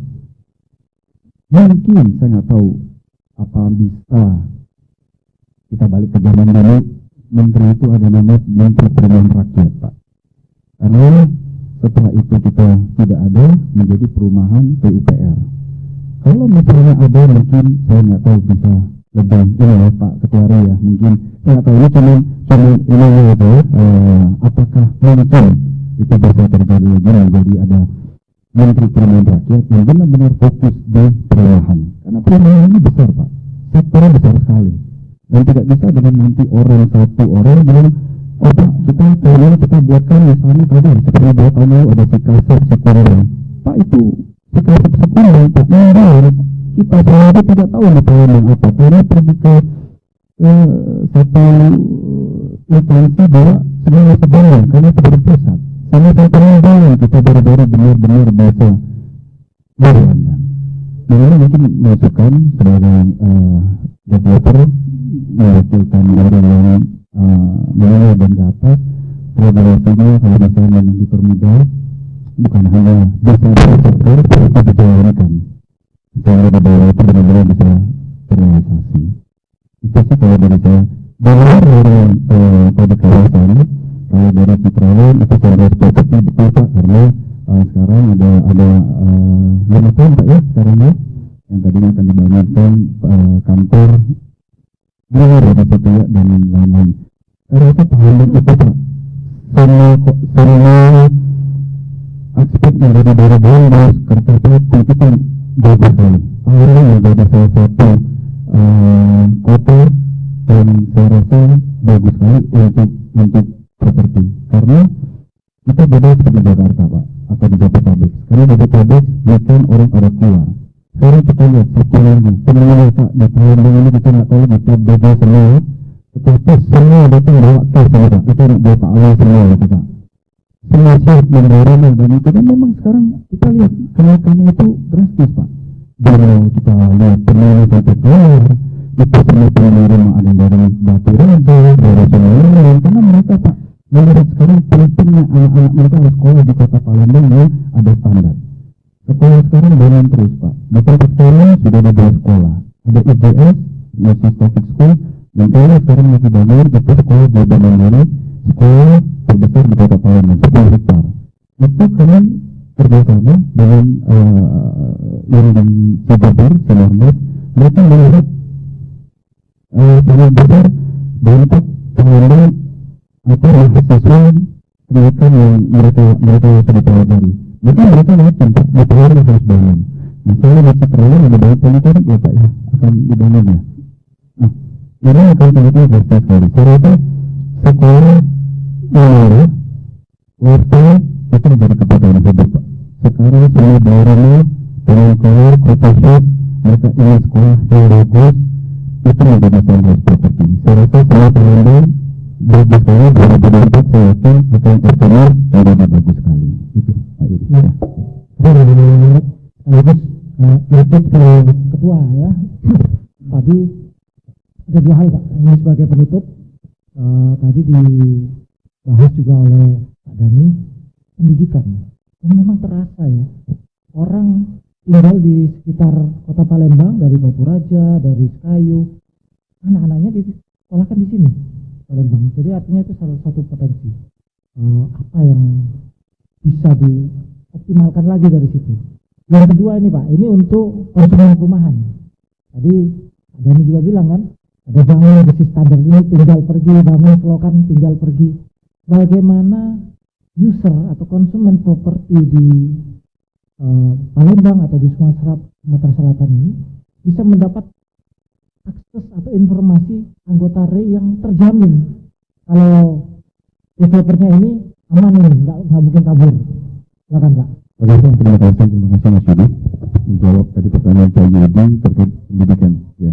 Mungkin saya nggak tahu apa bisa kita balik ke zaman dulu, menteri itu ada namanya Menteri Perumahan Rakyat Pak. Karena setelah itu kita tidak ada menjadi perumahan PUPR. Kalau misalnya ada mungkin saya nggak tahu bisa lebih ini ya Pak Ketua RI ya, mungkin saya nggak tahu ini cuma ini gitu ya, apakah mungkin itu bisa terjadi lagi menjadi ada Menteri Perumahan Rakyat yang benar-benar fokus di perumahan, karena perumahan ini besar Pak, sektornya besar sekali dan tidak bisa dengan nanti satu orang bilang oh Pak kita pengen kita buatkan misalnya tadi seperti 2 tahun lalu ada si kasar si korban Pak, itu sekarang sekarang Pak Mendan kita selalu tidak tahu nih yang apa, karena pergi ke satu instansi bahwa sebenarnya sebenarnya karena itu berpusat sama sampai Mendan kita baru-baru benar-benar bisa berjalan. Nah ini mungkin masukan sebagai developer mewakilkan orang yang menengah dan ke atas, regulasinya kalau bisa memang dipermudah, bukan hanya bisa dipermudah, tapi dijalankan sehingga di bawah itu benar-benar bisa terrealisasi. Itu sih kalau dari saya. Dari pada kawasan, kalau dari Citraland itu saya seperti betul Pak, karena sekarang ada 5 tahun Pak ya sekarang ya, yang tadinya akan dibangunkan kantor luar di situ ya dan lain-lain. Rasa paham itu Pak, semua aspek yang ada dari bonus, kerja bakti itu bagus sekali. Akhirnya menjadi salah satu kota dan saya rasa bagus sekali untuk properti. Karena kita beda seperti Jakarta Pak, atau di Jabodetabek. Karena di Jabodetabek bukan orang pada keluar. Sekarang kita lihat satu minggu, sebenarnya Pak di tahun ini kita nggak tahu di PBB semua, tetapi semua datang bawa cash Pak, kita nak bawa Pak awal semua Pak. Semua siap membayar dan itu kan memang sekarang kita lihat kenaikannya itu drastis Pak. Kalau kita lihat pemilu sampai keluar, itu semua pemilu rumah ada dari Batu Raja, dari Semarang, karena mereka Pak melihat sekarang pentingnya anak-anak mereka harus sekolah di kota Palembang yang ada standar. Sekolah sekarang bangun terus Pak. Di tempat kami sudah ada 2 sekolah. Ada IBS, National Public School, dan kalau sekarang masih bangun itu sekolah di Bandung, sekolah terbesar di kota Palembang, 10 hektar. Itu kami kerjasama dengan yang di Cibubur, Semarang, mereka melihat sangat besar dampak pengembangan atau mahasiswa pendidikan yang mereka sudah pelajari. Maka mereka yakin Pak, DPR harus bangun. Misalnya di Citraland ada banyak politik ya Pak ya, akan dibangun ya. Nah, ini akan terjadi besar sekali. Saya rasa sekolah Muara, Warta itu menjadi kebutuhan hidup Pak. sekarang semua beli rumah dengan keluar Photoshop, mereka ingin sekolah yang bagus, itu menjadi standar properti. Saya rasa semua Palembang bagus sekali 2024, saya yakin akan optimis menjadi bagus sekali. Itu Pak Yudi. Ya. Bagus. Ikut ke ketua ya. Tadi ada dua hal Pak. Ini sebagai penutup. Tadi dibahas juga oleh Pak Dhani pendidikan. Dan memang terasa ya. Orang tinggal di sekitar kota Palembang, dari Batu Raja, dari Sekayu, anak-anaknya disekolahkan di sini Palembang. Jadi artinya itu salah satu potensi apa yang bisa dioptimalkan lagi dari situ. Yang kedua ini Pak, ini untuk konsumen rumahan. Tadi ada yang juga bilang kan, ada bangun besi standar ini tinggal pergi, bangun selokan tinggal pergi. Bagaimana user atau konsumen properti di Palembang atau di Sumatera Selatan ini bisa mendapat akses atau informasi anggota REI yang terjamin. Kalau developernya ini aman ini, nggak mungkin kabur. Silakan Pak. Oke, terima kasih Mas Yudi menjawab tadi pertanyaan Pak Yudi terkait pendidikan. Ya,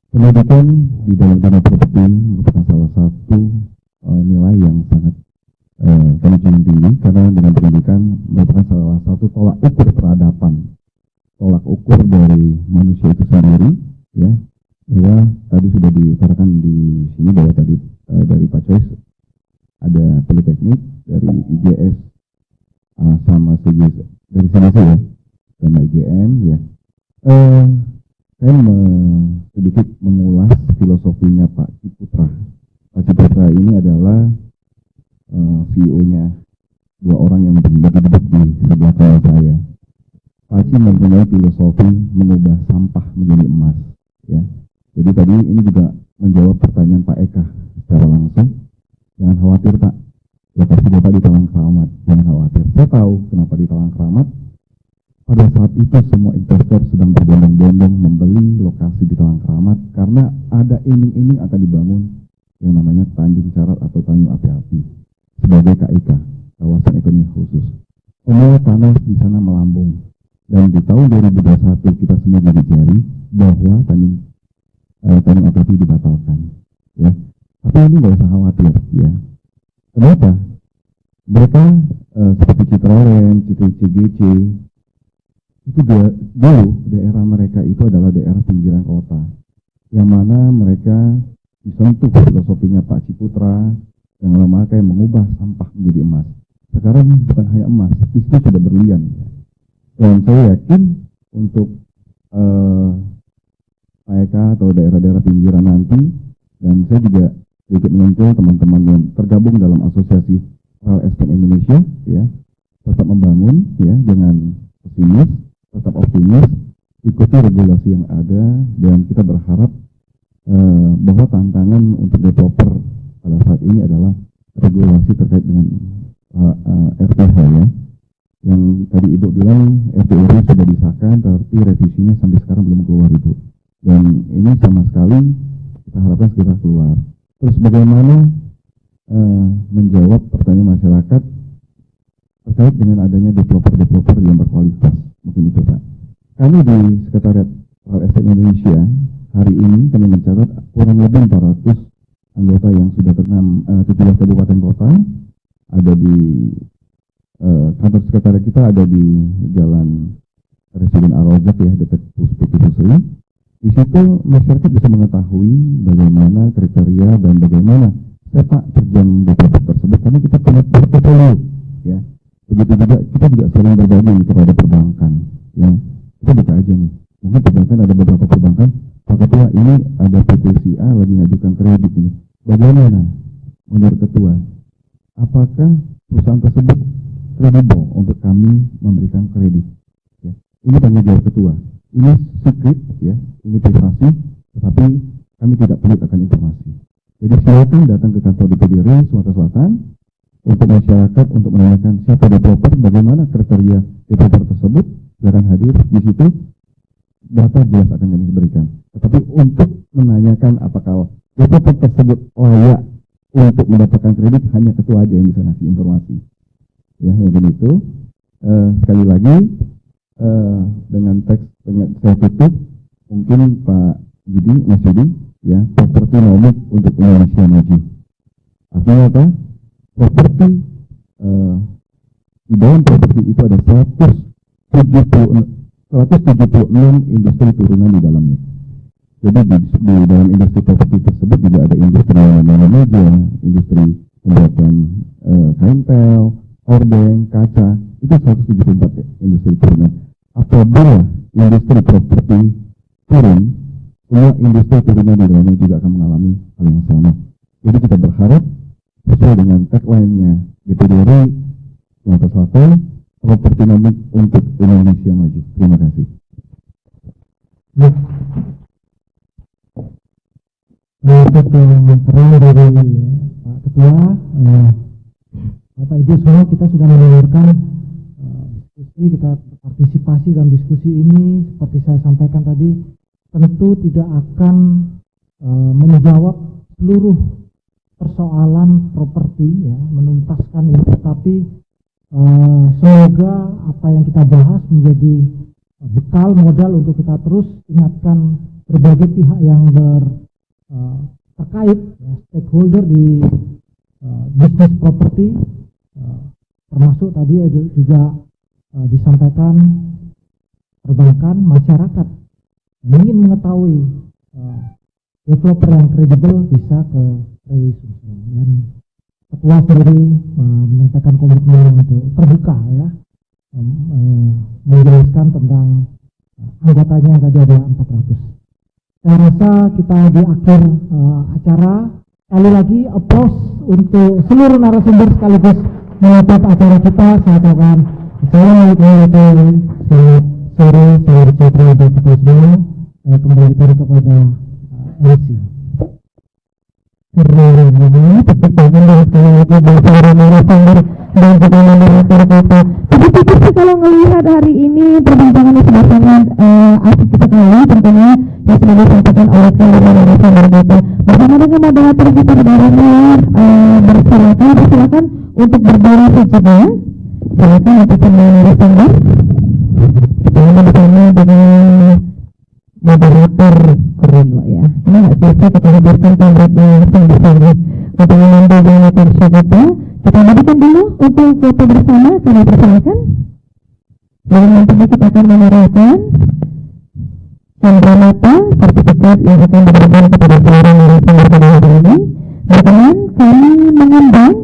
pendidikan di dalam dunia properti merupakan salah satu nilai yang sangat kami junjung tinggi, karena dengan pendidikan merupakan salah satu tolak ukur peradaban, tolak ukur dari manusia itu sendiri. Ya, bahwa tadi sudah diutarakan di sini bahwa tadi dari Pak Choice ada Politeknik, dari IGS sama dari CGC ya, sama IGM ya. Saya sedikit mengulas filosofinya Pak Ciputra. Pak Ciputra ini adalah CEO-nya dua orang yang duduk di sebelah kanan saya. Pak Ci mempunyai filosofi mengubah sampah menjadi emas. Ya, jadi tadi ini juga menjawab pertanyaan Pak Eka secara langsung. Jangan khawatir Pak, lokasi Bapak di Talang Keramat, jangan khawatir. Saya tahu kenapa di Talang Keramat. Pada saat itu semua investor sedang berbondong-bondong membeli lokasi di Talang Keramat karena ada iming-iming akan dibangun yang namanya Tanjung Carat atau Tanjung Api-Api sebagai KIK, kawasan ekonomi khusus. Semua tanah di sana melambung, dan di tahun 2021 kita semua jari-jari bahwa Tanjung Api-Api dibatalkan. Ya, tapi ini nggak usah khawatir. Ya, kenapa? Mereka seperti Citraren, CGC itu dulu daerah mereka itu adalah daerah pinggiran kota, yang mana mereka disentuh filosofinya Pak Ciputra yang memakai mengubah sampah menjadi emas. Sekarang bukan hanya emas, di situ sudah berlian. Ya. Dan saya yakin untuk PK atau daerah-daerah pinggiran nanti, dan saya juga sedikit menyentuh teman-teman yang tergabung dalam asosiasi Real Estate Indonesia, ya, tetap membangun, ya, jangan pesimis, tetap optimis, ikuti regulasi yang ada, dan kita berharap bahwa tantangan untuk developer pada saat ini adalah regulasi terkait dengan RPH, ya, yang tadi Ibu bilang RPURI sudah disahkan, tapi revisinya sampai sekarang belum keluar Ibu, dan ini sama sekali kita harapkan segera keluar. Terus bagaimana menjawab pertanyaan masyarakat terkait dengan adanya developer-developer yang berkualitas? Mungkin itu Pak. Kami di Sekretariat Real Estate Indonesia hari ini kami mencatat kurang lebih 400 anggota yang sudah ternam 17 kabupaten kota. Ada di kantor sekretariat kita ada di Jalan Residen Arozak, ya, dekat Puspiti Pusri. Di situ masyarakat bisa mengetahui bagaimana kriteria dan bagaimana sepak terjang developer tersebut, karena kita punya portofolio, ya. Begitu juga kita juga sering berbagi kepada perbankan, ya. Kita buka aja nih, mungkin perbankan ada beberapa perbankan, Pak Ketua ini ada PTC A lagi ngajukan kredit ini, bagaimana menurut Ketua, apakah perusahaan tersebut kredibel untuk kami memberikan kredit, ya. Ini tanggung jawab Ketua, ini secret, ya, ini privasi, tetapi kami tidak perlu akan informasi. Jadi silakan datang ke kantor DPD REI Sumatera Selatan untuk masyarakat untuk menanyakan siapa developer, bagaimana kriteria developer tersebut, silakan hadir di situ, data jelas akan kami berikan. Tetapi untuk menanyakan apakah developer tersebut layak untuk mendapatkan kredit, hanya Ketua aja yang bisa ngasih informasi. Ya, mungkin itu. sekali lagi dengan teks saya tutup, mungkin Pak Yudi, Mas Yudi, ya, properti nomik untuk Indonesia maju. Artinya apa? Properti di dalam properti itu ada 176 industri turunan di dalamnya. Jadi di dalam industri properti tersebut juga ada industri meja, industri pembuatan kain pel, ordeng, kaca, itu 174 industri turunan. Apabila industri properti turun, semua industri turunan di dalamnya juga akan mengalami hal yang sama. Jadi kita berharap sesuai dengan tagline-nya DPD RI Sumatera Selatan, properti nomik untuk Indonesia maju. Terima kasih. Untuk yang peran dari Pak Ketua, Bapak Ibu semua, kita sudah mendengarkan diskusi, kita partisipasi dalam diskusi ini. Seperti saya sampaikan tadi, tentu tidak akan menjawab seluruh persoalan properti, ya, menuntaskan itu, tapi semoga apa yang kita bahas menjadi bekal modal untuk kita terus ingatkan berbagai pihak yang terkait, ya, stakeholder di bisnis properti, termasuk tadi juga disampaikan perbankan, masyarakat yang ingin mengetahui developer yang kredibel bisa ke RI Sumsel. Dan Ketua sendiri menyampaikan komitmen untuk terbuka, ya, menjelaskan tentang anggotanya yang tadi ada 400. Saya rasa kita di akhir acara, sekali lagi applause untuk seluruh narasumber sekaligus menutup acara kita. Saya katakan Assalamualaikum warahmatullahi wabarakatuh. Selamat sore, salam sejahtera untuk kita semua. Saya kembalikan kepada MC. Tapi kalau melihat hari ini perbincangannya sudah sangat asik sekali, tentunya yang sudah disampaikan oleh seluruh narasumber kita. Bersama dengan moderator kita bersilakan untuk berdiri sejenak. Silakan untuk semua narasumber. Kita bersama dengan moderator keren loh, ya. Ini nggak biasa kita hadirkan pemberatnya langsung di sini untuk mengambil dengan atensi kita. Kita berikan dulu untuk foto bersama. Kami persilakan. Lalu nantinya kita akan menyerahkan cendera mata sertifikat yang akan diberikan kepada seluruh narasumber pada hari ini. Berkenan kami mengundang.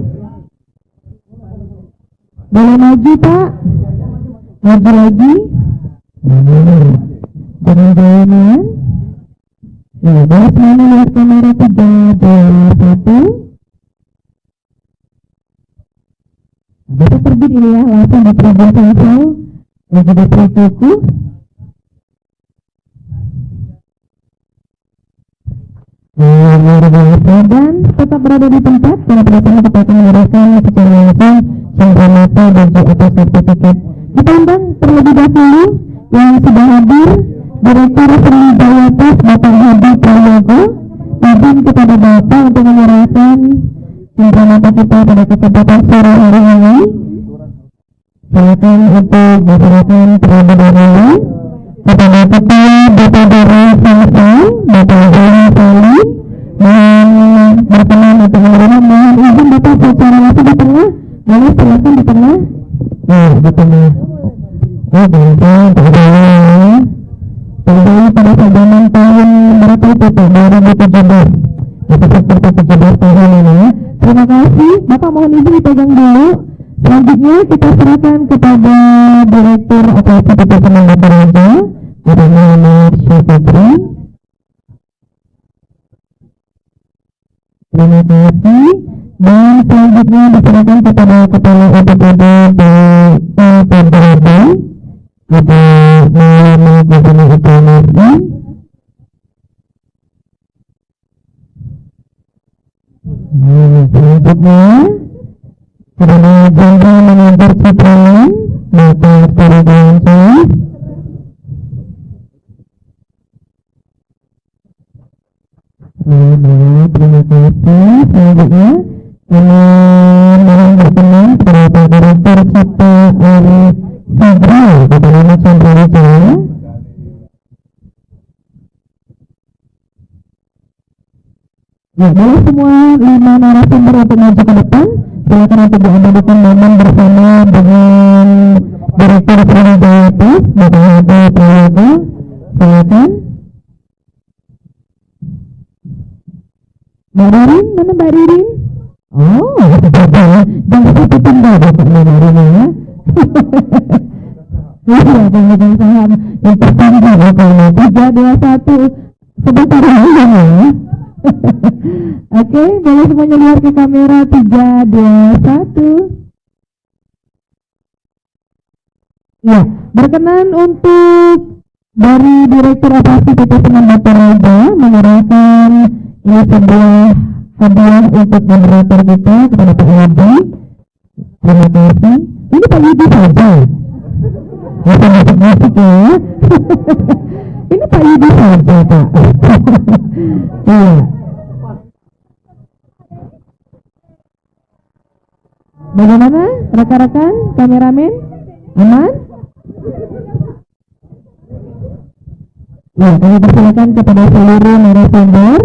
Boleh maju, Pak? Maju lagi. Jangan-jangan. Ya, boleh semuanya lihat kamera 3, 2, 1. Bisa terbit ini, ya, langsung di Tribun Sumsel dan juga Trikuku. Luar biasa, dan tetap berada di tempat karena bersama kita akan menyerahkan secara langsung cendera mata dan juga sertifikat. Kita undang terlebih dahulu yang sudah hadir Direktur Sriwijaya Pos Bapak Hadi Prayogo. Izin kepada Bapak untuk menyerahkan cendera mata kita pada kesempatan sore hari ini. Silakan untuk diserahkan terlebih dahulu kepada Ketua DPD RI Sumsel Bapak Zoni Salim, dan berkenan untuk menerima. Mohon izin Bapak secara langsung di tengah. Boleh silakan di tengah. Ya, di tengah. Oh, bangsa terjadi pada zaman tahun berapa itu Pak? 2017. Itu seperti 17 tahun ini. Terima kasih. Bapak mohon izin dipegang dulu. Selanjutnya kita serahkan kepada Direktur Operasi Departemen Batu Raja, Bapak Muhammad Syafitri. Terima kasih. Dan selanjutnya diserahkan kepada Kepala OPPD PPD, Bapak Muhammad Gubernur Ekonomi. Selanjutnya kepada Jenderal Manajer Citraland Bapak Terigansa. Terima kasih. Selanjutnya kami mohon berkenan kepada Direktur Cipta Ari Ya, boleh semua 5 narasumber untuk maju ke depan. Silakan untuk diabadikan momen bersama dengan Direktur Sriwijaya Pos, Bapak Hadi Prayogo. Silakan. Mbak Ririn, mana Mbak Ririn? Oh, jangan sampai tinggal Bapak Mbak Ririn ya. Iya, jangan saham yang tertinggi pokoknya. 3, 2, 1. Sebentar aja ya. Oke, boleh semuanya lihat ke kamera. 3, 2, 1. Ya, berkenan untuk dari Direktur Operasi PT Semen Batu Raja menyerahkan ini sebuah hadiah untuk moderator kita kepada Pak Yudi. Terima kasih. Ini Pak Yudi saja. Bisa masuk-masuk ya. Ini Pak Yudi saja, Pak. Iya. Bagaimana rekan-rekan kameramen? Aman? Ya, kami persilakan kepada seluruh narasumber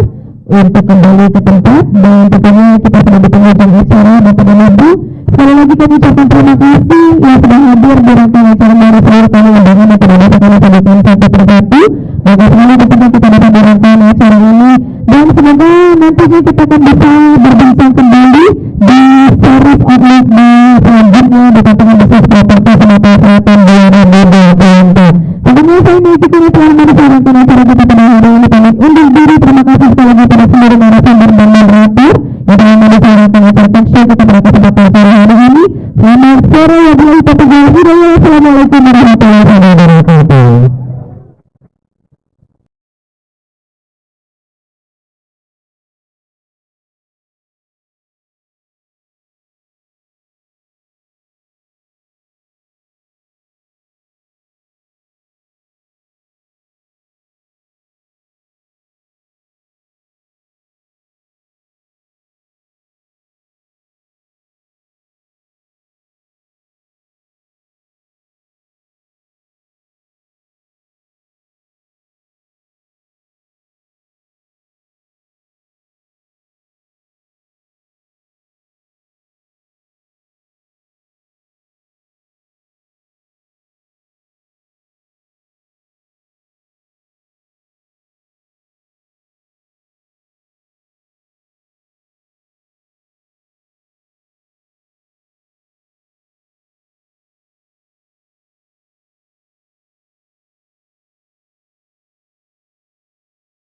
untuk kembali ke tempat, dan tentunya kita sudah di penghujung acara. Bapak dan Ibu, sekali lagi kami ucapkan terima kasih yang sudah hadir di rangkaian acara Mari Seluruh kami undangan yang tidak dapat kami sampaikan satu persatu. Maka semuanya tentunya kita dapat di rangkaian acara ini, dan semoga nantinya kita akan bisa berbincang kembali di series outlook di selanjutnya di tantangan bisnis